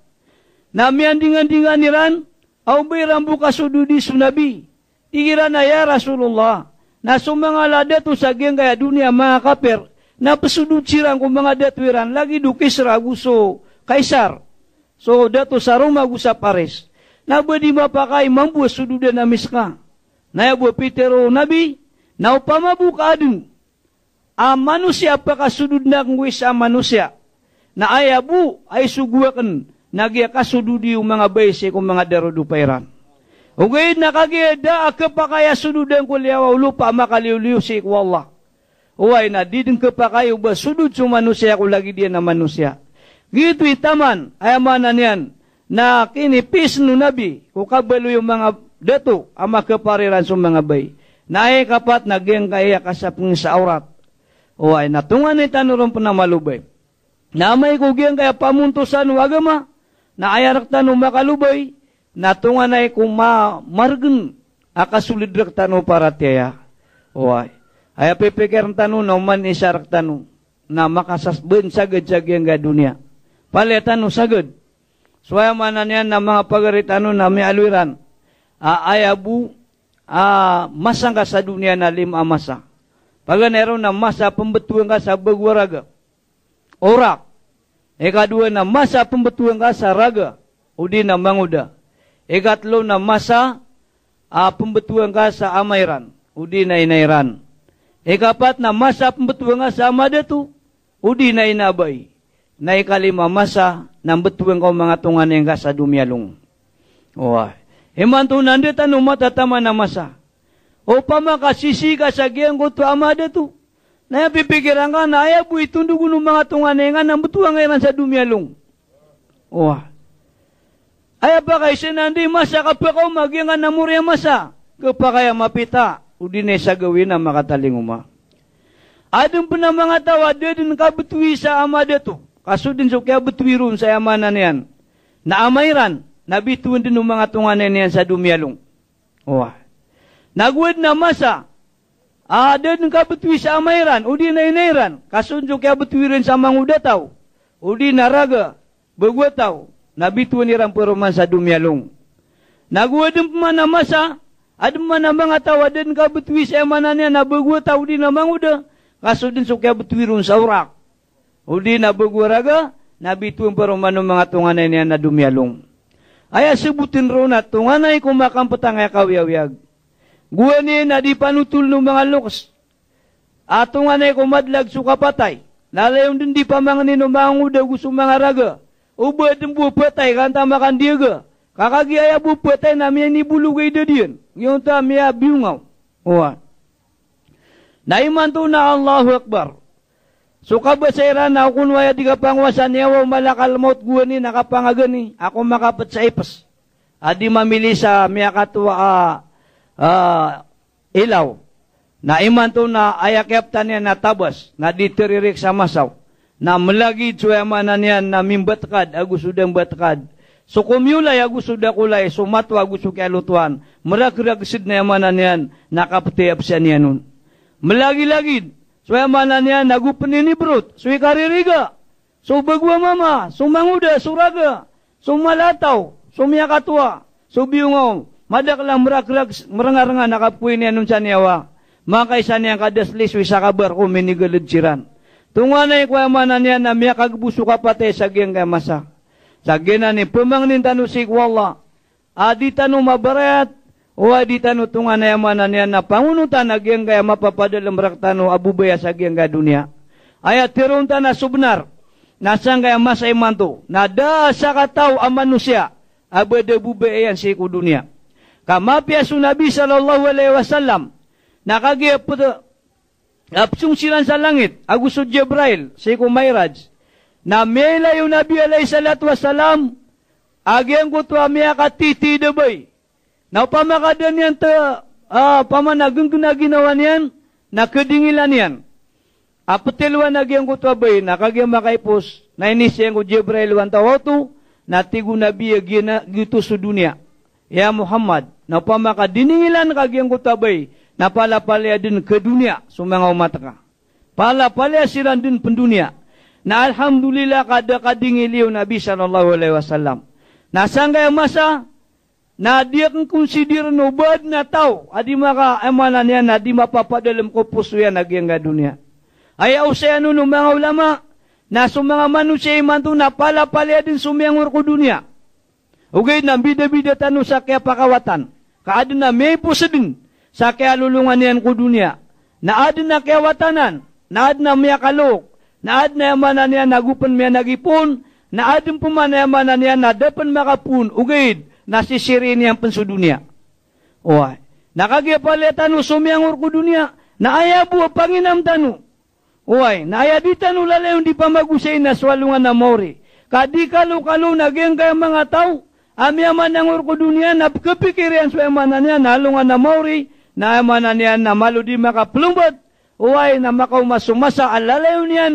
Na miyandingan-dingan niran, au bayram buka sududi sunabi. Tigiran na ya Rasulullah. Na sumanga ladato sa geng kaya dunia mga kaper, na pasudud sirang kung mga datwiran, lagi dukis raguso kaisar. So, dato sa Roma gusa pares. Na ba di mapakay mambu sududan na miska. Na yabo Petero Nabi, na upamabuka adun. Ang manusia pakasudud na kung wisa manusia. Na ayabu ay suguakan, nagya kasududi yung mga bayse kung mga darudupairan. Ugay nakageda akapakaya sududan ko liyawaw lupa makaliw-liw si ikwallah. Uway na didin kapakayo ba sudud sa manusia ko lagi diyan na manusia. Gitu itaman ayamanan yan na kinipis no Nabi kung kabalo yung mga dato ang makapariran sa mga bay. Naay kapat nagyang kaya kasapong sa aurat. Uway natungan ni tanuron po na malubay. Na may kugyang kaya pamuntusan wagama na ayarak tanong makalubay. Natungan ay kung margen akasulidrak tanu para tiya. Uway. Ay pipikir tanu na man isarak tanu na makasasben sagad sa giyang dunia. Palitan no sagad. Suwaya manan yan na mga pagarit tanu na may alwiran. Ayabu masang ka sa dunia na 5 masa. Paganero na masa pembetuan ka sa bagwaraga. Orak. Ikadua na masa pembetuan ka sa raga. Udi na manguda. Ikatlo na masa pembetuan ka sa amairan. Udi na inairan. Ikapat na masa pembetuan ka sa amadatu. Udi na inabay. Na ikalima masa na betuan ka mga tungan yang ka sa dumyalong. Wah. Himanto nandita no matatama na masa. O pamakasisi ka sa giyang ko to amadatu. Na pipikiran ka na ayabu itundugo ng mga tungan yang ka na betuan ka sa dumyalong. Wah. Ay pa kay sinandi masa kapakaw magyangan na murya masa. Kapakaya mapita. Udine sa gawin na makatalinguma. Adun po na mga tawa, din kabutwi sa amada to. Kaso din so kaya butwi ron sa yamanan yan. na amayran, nabituin din ng mga tunganan niyan sa dumyalong. Wah. Nagwad na masa, adad ka betwi sa amayran, udi na inairan, kasunjo kaya betwi rin sa mangudataw, udi na raga, bagwataw, nabituin niran peruman sa dumyalong. Nagwad din na masa, adam na mga taw, adad ka betwi sa amanan niya, na bagwataw, udi na manguda, kasudin so kaya betwi rin sa urak, udi na bagwaraga, nabituin peruman ng mga tunganan niya na dumyalong. Aya sebutin ro na tunganay kumakampetang ay kawyawiyag. Gua ni na di panutul ng mga luks. Atunganay kumadlag sukapatay. Lalayon din di pamanganin ng mga uda gusto mga raga. Ubad ng bupatay kanta makan diaga. Kakagi aya bupatay na miya ni bulugay da diyan. Yung ta miya biungaw. Uwa. Naiman to na Allahu Akbar. Suka ba sa iran na kung waya di ka pangwasan yaw malakal maut gua ni nakapangagani. Ako makapat sa ipas. Adi mamili sa miya katwa ilaw. Na iman to na ayakyaptan niya na tabas. Na ditiririk sa masaw. Na malagi tsuyamanan niya na mimbatkad. Agus udang batkad. So kumyulay agus uda kulay. Sumatwa agus ukialutuan. Merak-ragsid na yamanan niyan. Nakapatiap siya niya nun. Malagi-lagid. So yamanan niya, nagupanin ni Brut. So ikaririga. So bagwa mama. So manguda, so raga. So malataw. So miyakatwa. So biyungaw. Madaklang merengar-rengar nakapuin niya nun sa niyawa. Makaisa niya kadaslis wisa kabar ko minigalidsiran. Tunganay ko yamanan niya na miyakagbuso kapatay sa giyang kaya masa. Sa gina ni pemangnin tanu sikwala. Adi tanu mabarayat. O adi tanu tunganay yamanan niya na pangunutan na giyang kaya mapapadalam raktano abubaya sa giyang kaya dunia. Ayat tirunta na subnar. Nasang kaya masa imanto. Nada sa kataw ang manusia. Abada bubayan sa iku dunia. Kamapya su Nabi sallallahu alaihi wasallam. Nakagiyap po apsung silan sa langit. Agusod Jibrail. Sa iku Mayraj. Na mela yung Nabi alaihi salatu wasallam. Agyang kutwa miya katiti dabay. Na pamakadan yan pamanagang ginawan yan, nakedingilan yan. Apetilwan nagyang kutwabay, nakagyang makaipos, na inisiyang ko Jibrail 1,000, na tigu nabi gitu sa dunia. Ya Muhammad, na pamakadingilan kagyang kutwabay, na palapalya din ke dunia, sumanga umat ka. Palapalya siran din pendunia. Na alhamdulillah kada kadingiliw Nabi sallallahu alaihi wasallam. Nasanggay masa, na dia kung konsider no bad na tao, adi maka emanan yan, adi mapapadalam ko puso yan, nagyang nga dunia. Ayaw siya no mga ulama, na sumanga manusia iman to, na palapalya din sumiyangur ko dunia. Ugay na bida-bida tano sa kaya pakawatan, kaado na may puso din, sa kaya lulungan yan ko dunia. Na adi na kaya watanan, na adi na miya kalok, na adi na emanan yan, nagupan miya nagipon, na adi puman na emanan yan, na dapan makapun, ugay, nasisirin niyang pensu dunia. Oy. Nakagipalit tanu sumiyangur ko dunia. Na aya buwa panginam tanu. Oy. Na aya di tanu lalayon di pamagusay na swalungan na mori. Kadi kalu-kalu naging kaya mga tao. Ami amanangur ko dunia na kepikirian swemanan niya na alungan na mori. Na amanan niya na malu di makaplumbat. Oy. Na makaumasa alalayon niyan.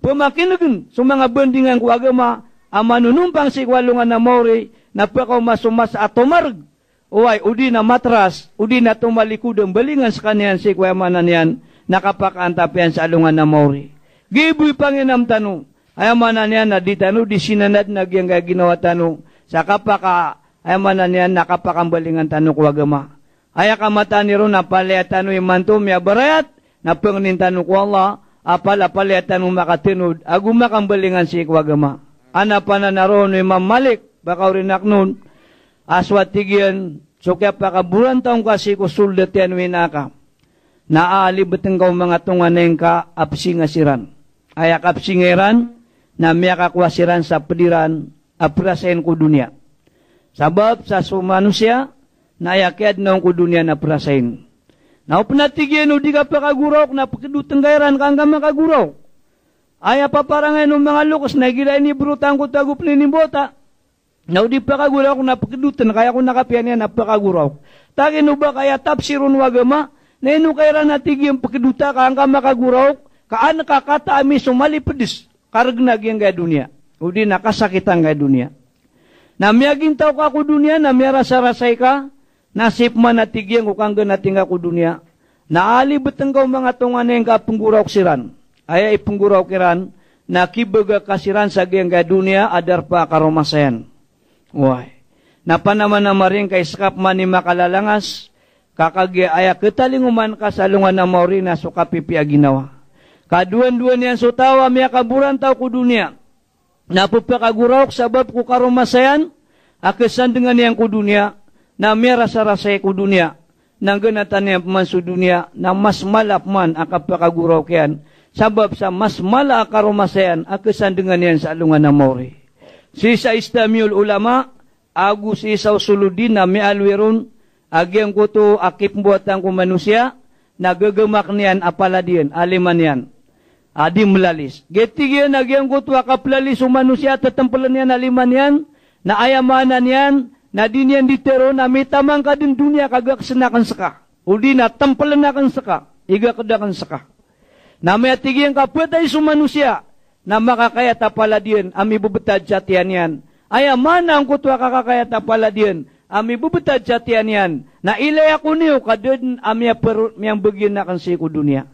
Pemakinagin. Sumanga bendingan ko agama. Amanunumpang si walungan na mori. Napakaw masumas at tumarg. Uway, udi na matras, udi na tumalikod ang balingan sa kanyan si kwayamanan yan, nakapakantap yan sa alungan na mauri. Gibuy panginam tanong, ayamanan yan na di tanong, di sinanad na giyang ginawa tanong, sa kapaka, ayamanan yan, nakapakang balingan tanong kuwagama. Aya kamata ni ron, napalaya tanong imanto, miya barayat, napangnin tanong ko Allah, apalaya tanong makatinod, agumakang balingan si kuwagama. Anapanan na ron, Imam Malik, baka rinak nun, aswat tigyan, so kaya pakaburan taong kasi ko suldat yan winaka, naaalibatan ka mga tunganeng ka, apsingasiran. Ayak apsingiran, na miya kakwasiran sa pediran, aprasain ko dunia. Sabab sa sumanusia, na ayakyad na ko dunia na prasain. Na upnatigyan, di ka pakaguraw, na pakidutanggayaran ka hanggang makaguraw. Aya paparangay ng mga lukas, na gilay ni brutang ko tagup ni bota. Na di pakaguraw ko napakidutan, kaya ko nakapian yan napakaguraw. Tagin ba kaya tapsirun wagama, na ino kaya natigyan pakiduta ka hanggang makaguraw, kaan nakakataami sumali pedis, karag nagyang gaya dunia. O di nakasakitan gaya dunia. Namya gintaw ka ku dunia, namya rasa-rasay ka, nasip man natigyan ko kang ganating ku dunia. Naali betengkaw mga tungan yang ka pengguraw siran. Ay pengguraw kiran, nakibaga kasiran sa giyang ka dunia, adar pa karomasayan. Why? Napanaman na maring kay skap man ni makalalangas, kakagi aya ketalinguman ka sa lungan na mauri na sukapipi aginawa. Kaduan-duan yan sutawa, miya kaburan tao ku dunia. Napupakaguraw sabab ku karomasayan, akesan dengan yang ku dunia, na miya rasa-rasay ku dunia, nang ganatan yang man su dunia, na mas malap man akapakaguraw kiyan, sabab sa mas mala karomasayan, akesan dengan yang sa lungan na mauri. Sisa istamiyul ulama, agus isaw suludin na mialwirun, agyang kuto akip buatan ku manusia, nagagemak niyan apaladian, aliman yan. Adi melalis. Getigyan agyang kuto akaplalis o manusia, tatampelan yan, aliman yan, na ayamanan yan, na din yan ditero, na mitamang ka din dunia, kagak senakan seka. Udi na tampelan nakan seka, iga kedakan seka. Na may atigyan kapatay so manusia, na makakayat apaladian, ami bubetad jatian yan. Ayamanan ang kuto kakakayat apaladian, ami bubetad jatian yan. Na ilay ako niyo, kadun ami perut miyang bagyan nakan siku dunia.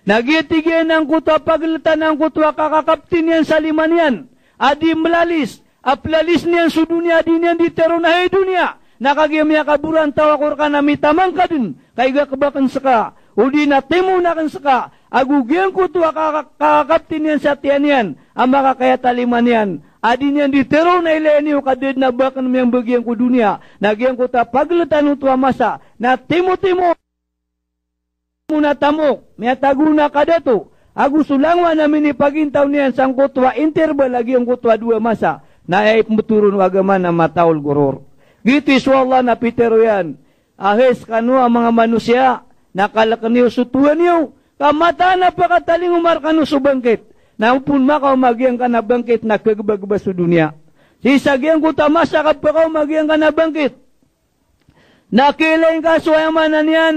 Nagitigyan ang kuto paglatan ang kuto kakakaptin yan sa liman yan. Adi melalis, aplalis niyan su dunia, di niyan ditero na hay dunia. Nakagiyam niya kaburan tawa kurka na mitamang ka dun, kaiga kebakan seka. Udi na temo nakan seka, agugyan kuto kakakaptin yan sa tiyan yan, ang makakayat aliman yan. Adi niyan ditero na ilay niyo kadun na bakan miyang bagyan ku dunia. Nagyang kuto paglatan utuwa masa, na temo-temo. Muna tamok, may taguna kada to. Agus sulangwa namin ipagintaw niyan sang kutwa, interval lagi ang kutwa 2 masa, na ay muturun wagaman na mataul gurur. Gitu iswallah na pitero yan. Ahes kanu ang mga manusia, nakalakan niyo sutuan niyo, kamata na pakataling umar kanu subangkit. Na upun makaw magyang ka na bangkit na kagabagba sa dunia. Sisagyang kutwa masa kapakaw magyang ka na bangkit. Nakilain ka suayamanan yan,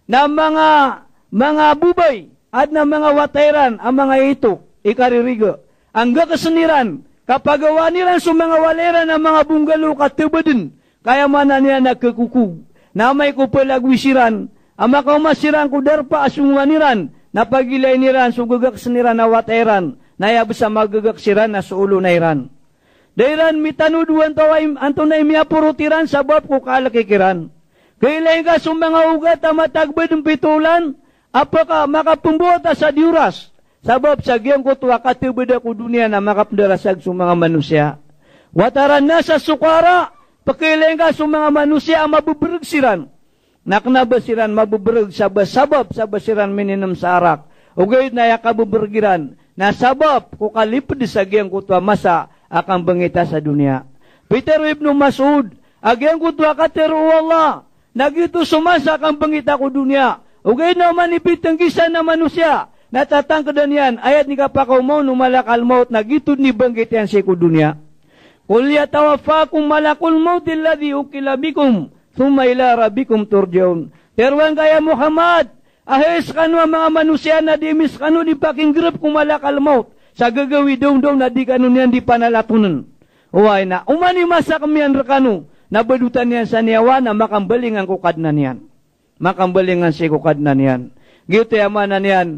na mga bubay at na mga watairan ang mga ito ikaririgo. Ang kakaseniran kapagawa nilan sa mga waleran ang mga bunggalo katubadin kaya manan niya nagkakukug na may kupalagwisiran ang makamasiran kudarpa asunganiran na pagilay niran sa gagakseniran na watairan na yabas sa magagaksiran na sa ulo na iran. Dairan mitanuduan taway antonay miyapurutiran sabab ko kalakikiran. Kailay ka sa mga ugat na matagbad ng pitulan, apaka makapumbuota sa diuras, sabab sa giyang kutwa katubad ako dunia na makapdarasag sa mga manusia. Wataran na sa sukara, pakilain ka sa mga manusia ang mabubragsiran. Naknabasiran mabubrag sabab sa basiran mininam sa arak. O gayud na yakabubrgiran, na sabab kukalipad sa giyang kutwa masa akang bangita sa dunia. Peter Ibn Masud, agyang kutwa katero Allah, nagito sumasa kang pangita ko dunia. Ugay naman ipitang kisa na manusia. Natatangkadan yan. Ayat ni kapakaw mo numalakal maut. Nagito ni banggit yan si ko dunia. Kul yatawafakum malakul maut illadhi ukilabikum. Thumma ila rabbikum turjaun. Terwan kaya Muhammad. Ahis kanu ang mga manusia na dimis kanu di pakingrap kung malakal maut. Sa gagawi daw na di kanu niyan di panalatunan. Uway na. Umani masa kamiyan rekanu. Nabadutan niyan sa niyawa na makambaling ang kukadnan niyan. Makambaling ang si kukadnan niyan. Gito yamanan niyan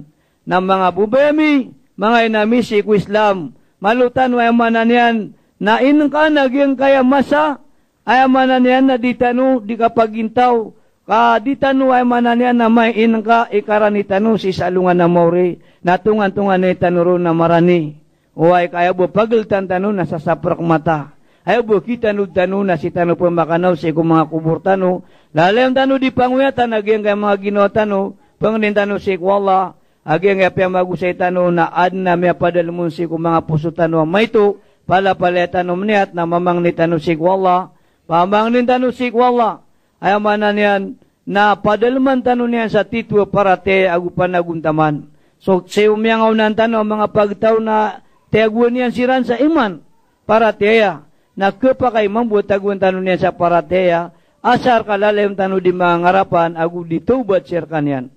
na mga bubayami, mga inami si ku Islam. Malutan wa yamanan niyan na inang ka nagyang kaya masa, ay yamanan niyan na ditano, di kapagintaw. Ka ditano ay yamanan niyan na may inang ka ikaranitano si salungan na mauri. Natungan-tungan na itanuro na marani. O ay kaya bo pagaltan tano na sa saprak mata. Ayaw bo kita tanu na si tanu po makanaw sa ikong mga kubur tanu. Lalayang tanu di panguyatan, agyang kaya mga ginawa tanu. Panginin tanu si ikwala. Agyang kaya pia magusay tanu na ad na may padalamun si ikong mga puso tanu. May ito, pala tanu maniat na mamang ni tanu si ikwala. Pamangnin tanu si ikwala. Ayaw manan yan na padalaman tanu niyan sa titwa para te agupan naguntaman. So, sa umyangaw ng tanu, mga pagtaw na te aguan niyan siran sa iman. Para teya. Na kapakay mambuot taguan tanu niya sa parateya, asar kalalayong tanu di mga ngarapan, agu ditubat sir kanyan.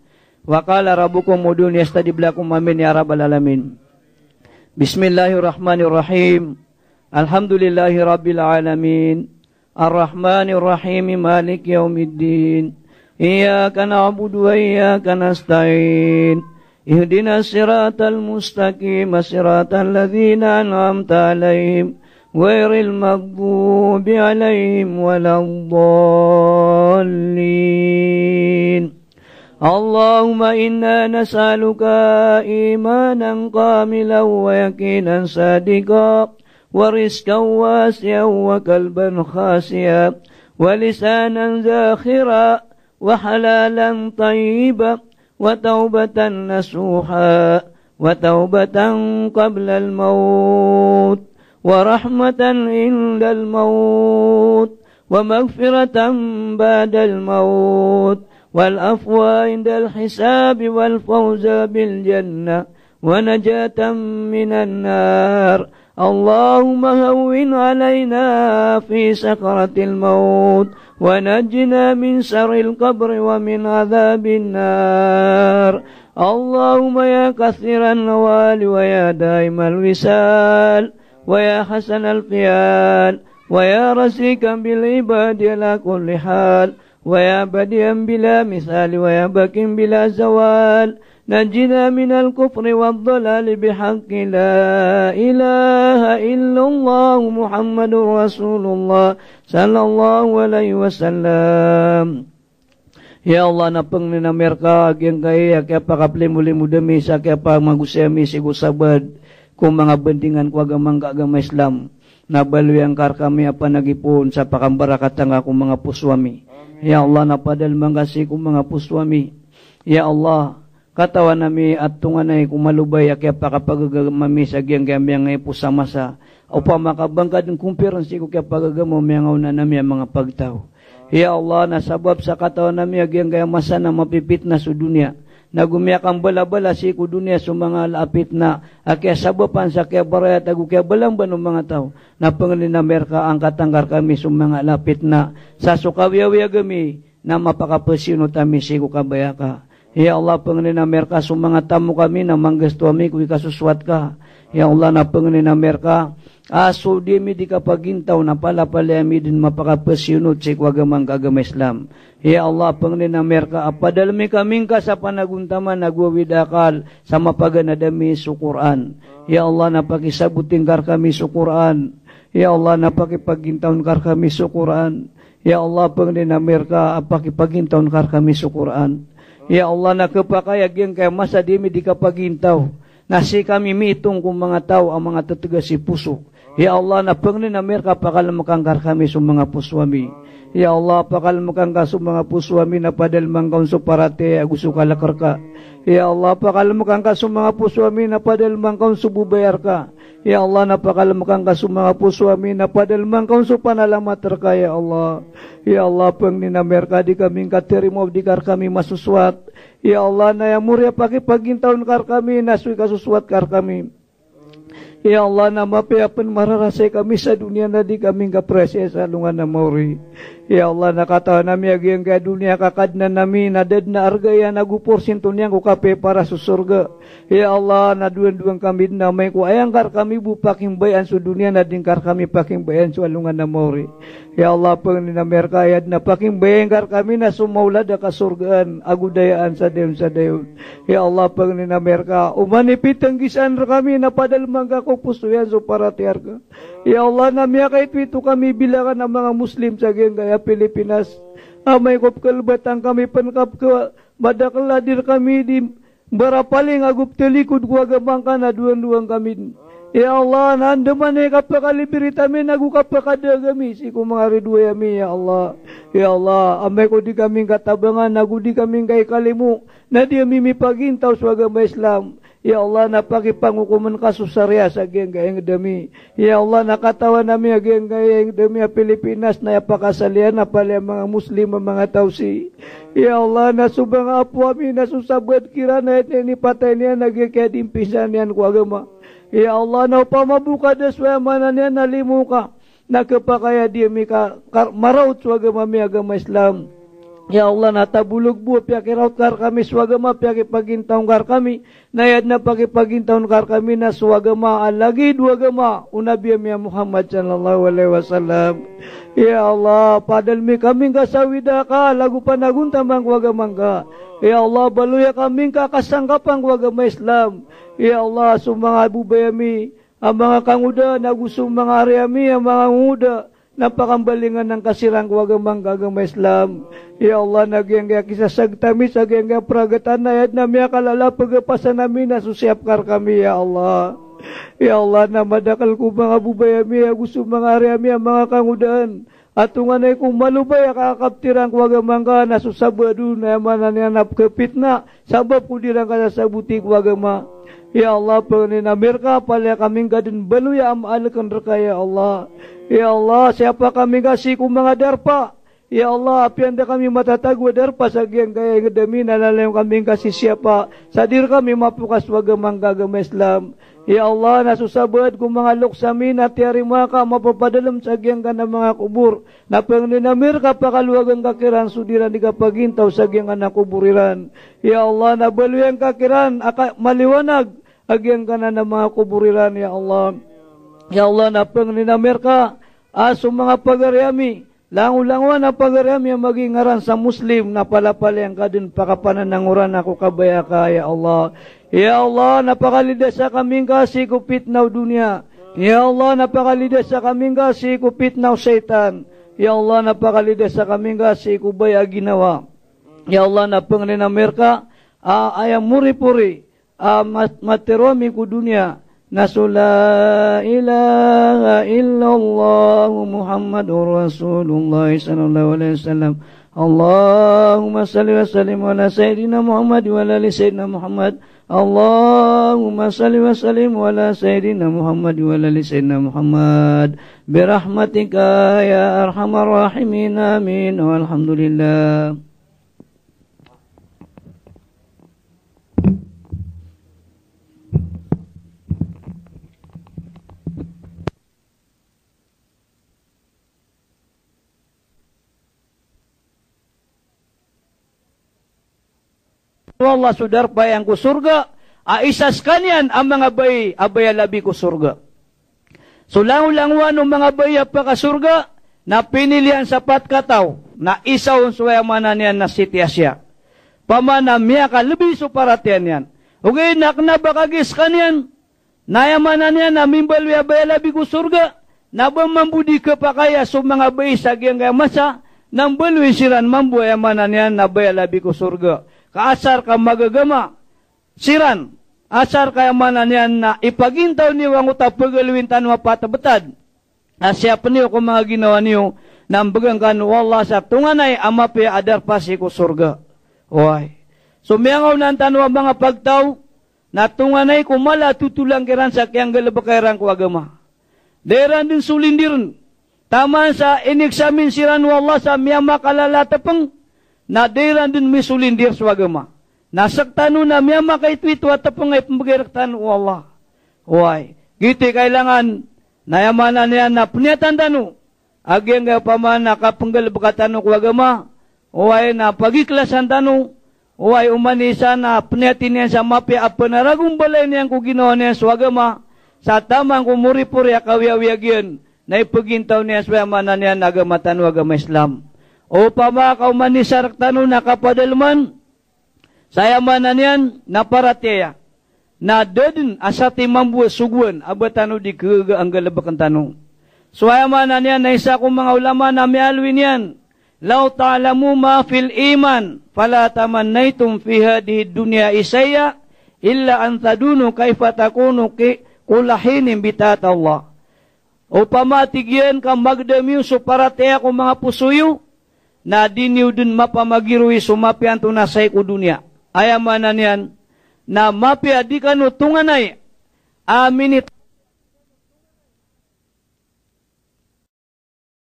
Wakala rabukum mudun yastadiblakum amin ya rabbal alamin. Bismillahirrahmanirrahim. Alhamdulillahi Rabbil Alamin. Ar-Rahmanir Rahim. Malik Yaumiddin. Iyyaka na'budu wa iyyaka nasta'in. Ihdinas siratal mustaqim. Siratal ladzina an'amta 'alaihim ghairil maghdubi 'alaihim waladdallin. Allahumma inna nas'aluka imanan kamilan wa yaqinan sadiqan wa rizqan wasi'an wa qalban khashi'an wa lisanan zakhira wa halalan tayyiban wa taubatan nasuha wa taubatan qabla al-maut wa rahmatan indal maut wa maghfiratan ba'da al-maut wal afwa indal hisab wal fawza bil jannah wa najatan minan nar. Allahumma hawwin alaina fi sakaratil maut wa najina min syarril qabri wa min adhabin nar. Allahumma ya kathiran nawali wa ya daimal wisal wa ya hasanal qiyal wa ya rasikan bil ibadi ala kulli hal wa ya badiyan bila misali wa ya bakin bila zawal. Najina minal kufri wad dhalali bihaqqi la ilaha illallah Muhammadur Rasulullah sallallahu alaihi wasallam. Ya Allah napeng ni namerka agyang kaya kaya pakaplimuli demi sa kaya pa magusemi sigo sabad kung mga bendingan ko agama Islam. Nabaluyang kar kami apa nagipon sa pakambarakatan akong mga puswami. Ya Allah napadal mangasi kong mga puswami. Ya Allah katawan nami at tunganay kumalubay kaya pakapagagamami sa giyang gamiyang ngay pusamasa. O pa makabangkad ng kumpiransi ko kaya pagagamo miyangaw na nami ang mga pagtaw. Ya Allah nasabab sa katawan nami agiyang gaya masa na mapipit na sa dunia. Nagumiyak ang balabala si ko dunia sa mga lapit na kaya sabapan sa kaya barayat agu kaya balang ba ng mga tao. Napangalin na merka ang katanggar kami sa mga lapit na sa sukawiyawiya gami na mapakapasino tami si ko kabayaka. Ya Allah pengenin mereka sumanga tamu kami na manggestu kami kui kasuswat ka. Ya Allah na pengenin mereka aso dimi di kapagintaw na pala mi din mapakapasyunod sa agama Islam. Ya Allah pengenin mereka apadalmi kaming ka sa panaguntaman nagwawidakal sa mapaganadami sa Quran. Ya Allah napakisabutin kar kami sa Quran. Ya Allah napakipagintawon kar kami sa Quran. Ya Allah pengenin mereka apakipagintawon kar kami sa Quran. Ya Allah nakapakayag yung kaya masa dimi di kapagintaw. Nasi kami mitong kung mga tao ang mga tataga si puso. Ya Allah napangnin na merka pakalamakangkar kami sa mga puswami. Ya Allah pakalamakangkar sa mga puswami na padalmang kaun sa parate aguso kalakar ka. Ya Allah pakalamakangkar sa mga puswami na padalmang kaun sa bubayar ka. Ya Allah napakalamkang ka sa mga puswami na padalmang kaun sa panalamat ka. Ya Allah. Ya Allah pangninamer ka di kaming katerimo di kar kami masuswat. Ya Allah na yang murya pakipagintawon kar kami nasui kasuswat kar kami. Ya Allah na mapiapan mararasay kami sa dunia na di kaming kapresya sa lungan na mauri. Ya Allah nakatawa nami agyang ka dunia kakadna nami nadad na argaya nagupursin tunyang ko kape para sa surga. Ya Allah na duwan-duwan kami na may ko ayang kar kami bupaking bayan sa dunia na din kar kami paking bayan sa lungan na mauri. Ya Allah pangninamer kayad na paking bayan kar kami na sumawla da kasurgaan agudayaan sa dayon. Ya Allah pangninamer ka umanipit ang gisan kami na padalmang ka pustuyan so para tiar ka. Ya Allah namya kahit ito kami bilangan ng mga Muslim sa gaya Pilipinas. Amay kop kalbatang kami pankap ka madakaladir kami di barapaling agup telikod ko agamang ka na duwan-duwan kami. Ya Allah nandaman kapakalibirita mi nagukapakadagami si ko mga ridwaya mi ya Allah. Ya Allah amay ko di kaming katabangan nagudi kaming kay kalimu na di mi pagintaw sa agama Islam. Ya Allah napakipangukuman kasusarya sa geng-geng demi. Ya Allah nakatawa nami geng-geng demi Pilipinas na yapakasalian na pala mga Muslim mga tausi. Ya Allah nasubang apo kami nasusabad kira na ni patay niya nagkakadimpisan niyan ko agama. Ya Allah na pamabuka deswa manan niya nalimuka. Nakapakaya di mi ka maraut sa agama mi agama Islam.
Ya Allah nata bulog bu piaki raut kar kami swagama piaki pagintaon kar kami nayad na pagi pagintaon kar kami na swagama lagi dua gama unabi Muhammad sallallahu alaihi wasallam. Ya Allah padal mi kami kasawida ka lagu panagun tambang wagama ka. Ya Allah baluya kami ka kasangkapan wagama Islam. Ya Allah sumanga abu bayami ang mga kanguda nagusong mga ariami ang mga nguda napakambalingan ng kasirang wagamang gagama Islam. Ya Allah, nagyangga kisasagtami sa gyangga pragatan na yad na miya kalala pagapasan namin na susiapkar kami, Ya Allah. Ya Allah, na madakal ko mga bubayami, gusto mga ariami, mga kangudaan. At tunganay kong malubay, kakaptirang wagamang ka, na susabado na yaman na niyanap kapit na, sabab ko dirang ka sa butik wagama. Ya Allah, penginamir ka, pala kaming gadin baluya amalakan reka, Ya Allah. Ya Allah, siapa kami kasih ku mga darpa. Ya Allah, api anda kami matatagwa darpa sa giyang kaya ngedami nalalayong kami kasih siapa. Sadir kami mapukas wagamang gagama Islam. Ya Allah, nasusabad ku mga luksamin at yari maka mapapadalam sa giyang ka ng mga kubur. Na penginamir ka pakaluwagang kakiran sudiran di kapagintaw sa giyang anak kuburiran. Ya Allah, nabaluyang kakiran maliwanag agyang ka na ng mga kuburiran, Ya Allah. Ya Allah, na penginamir ka aso mga pagariami, langu-languan na pagariami ang maging ngaran sa Muslim na palapali ang kadin pakapanananguran ako kabaya ka, Ya Allah. Ya Allah, napakalidas sa kaming kasi kupit na dunia. Ya Allah, napakalidas sa kaming kasi kupit na syaitan. Ya Allah, napakalidas sa kaming kasi kubaya ginawa. Ya Allah, na penginamir ka ayam muri-puri materomi ku dunia. Nasu la ilaha illallah Muhammadur Rasulullah sallallahu alaihi wasallam. Allahumma salli wa sallim ala sayyidina Muhammad wa ala ali sayyidina Muhammad. Allahumma salli wa sallim ala sayyidina Muhammad wa ala ali sayyidina Muhammad. Birahmatika ya arhamar rahimin. Amin. Walhamdulillah.
Allah sudar bayang ku surga, aisas kanyan ang mga bay, abaya labi ku surga. Sulang-langwan ang mga bay apaka surga, na pinilihan sapat kataw, na isaw ang suwayamanan yan na Siti Asya. Pamana miya ka lebih suparatian yan. Okay, nakna bakagis kanyan, nayamanan yan na mimbal abaya labi ku surga, na bamambudi kapakaya sa mga bay sa giyang kaya masa, nang balwi siran mambu ayamanan yan na abaya labi ku surga. Kaasar ka magagama, siran, asar kaya manan yan na ipagintaw niyo ang utapagaluin tanwa patabetad. Asya pa niyo kung mga ginawa niyo, nang bagang kan, wallah sa tunganay, amapi adar pasi ko surga. Oy. So, miyangaw na tanwa mga pagtaw, na tunganay kumala tutulang kiran sa kiyang galabakairan ko agama. Deran din sulindirin, tama sa inexamin siran wallah sa miyama kalalatapang, na deran din misulindir swagama. Nasaktano na miya makaitwito at tapangay pamagairaktan o Allah. Uway. Giti kailangan nayamanan niya na punyatan tano. Agyang nga paman nakapanggal bakatano ko agama. Uway na pagiklasan tano. Uway umanisa na punyatin niya sa mapi at panaragong balay niya kung ginawa niya swagama. Sa tamang kumuri-puri akawiawiyagyan na ipagintaw niya swayamanan niya nagamatan o agama Islam. O pama kaumanisarag tano nakapadalman, saya manan yan naparateya, na dadin asati mambuwa suguan, abatano di kaga ang galabakan tanong. So ay manan yan na isa kong mga ulama na mialwin yan, law ta'alamu ma fil iman, fala tamannaytum fi hadhihi dunya isaya, illa an tadunu kaifa takunu kulahinim bitat Allah. O pamatigyan ka magdamiw so parateya kong mga pusuyo, na diniw dun mapamagirui sumapian to nasay ko dunia. Ayamanan yan, na mapia di kanu tunganay, aminit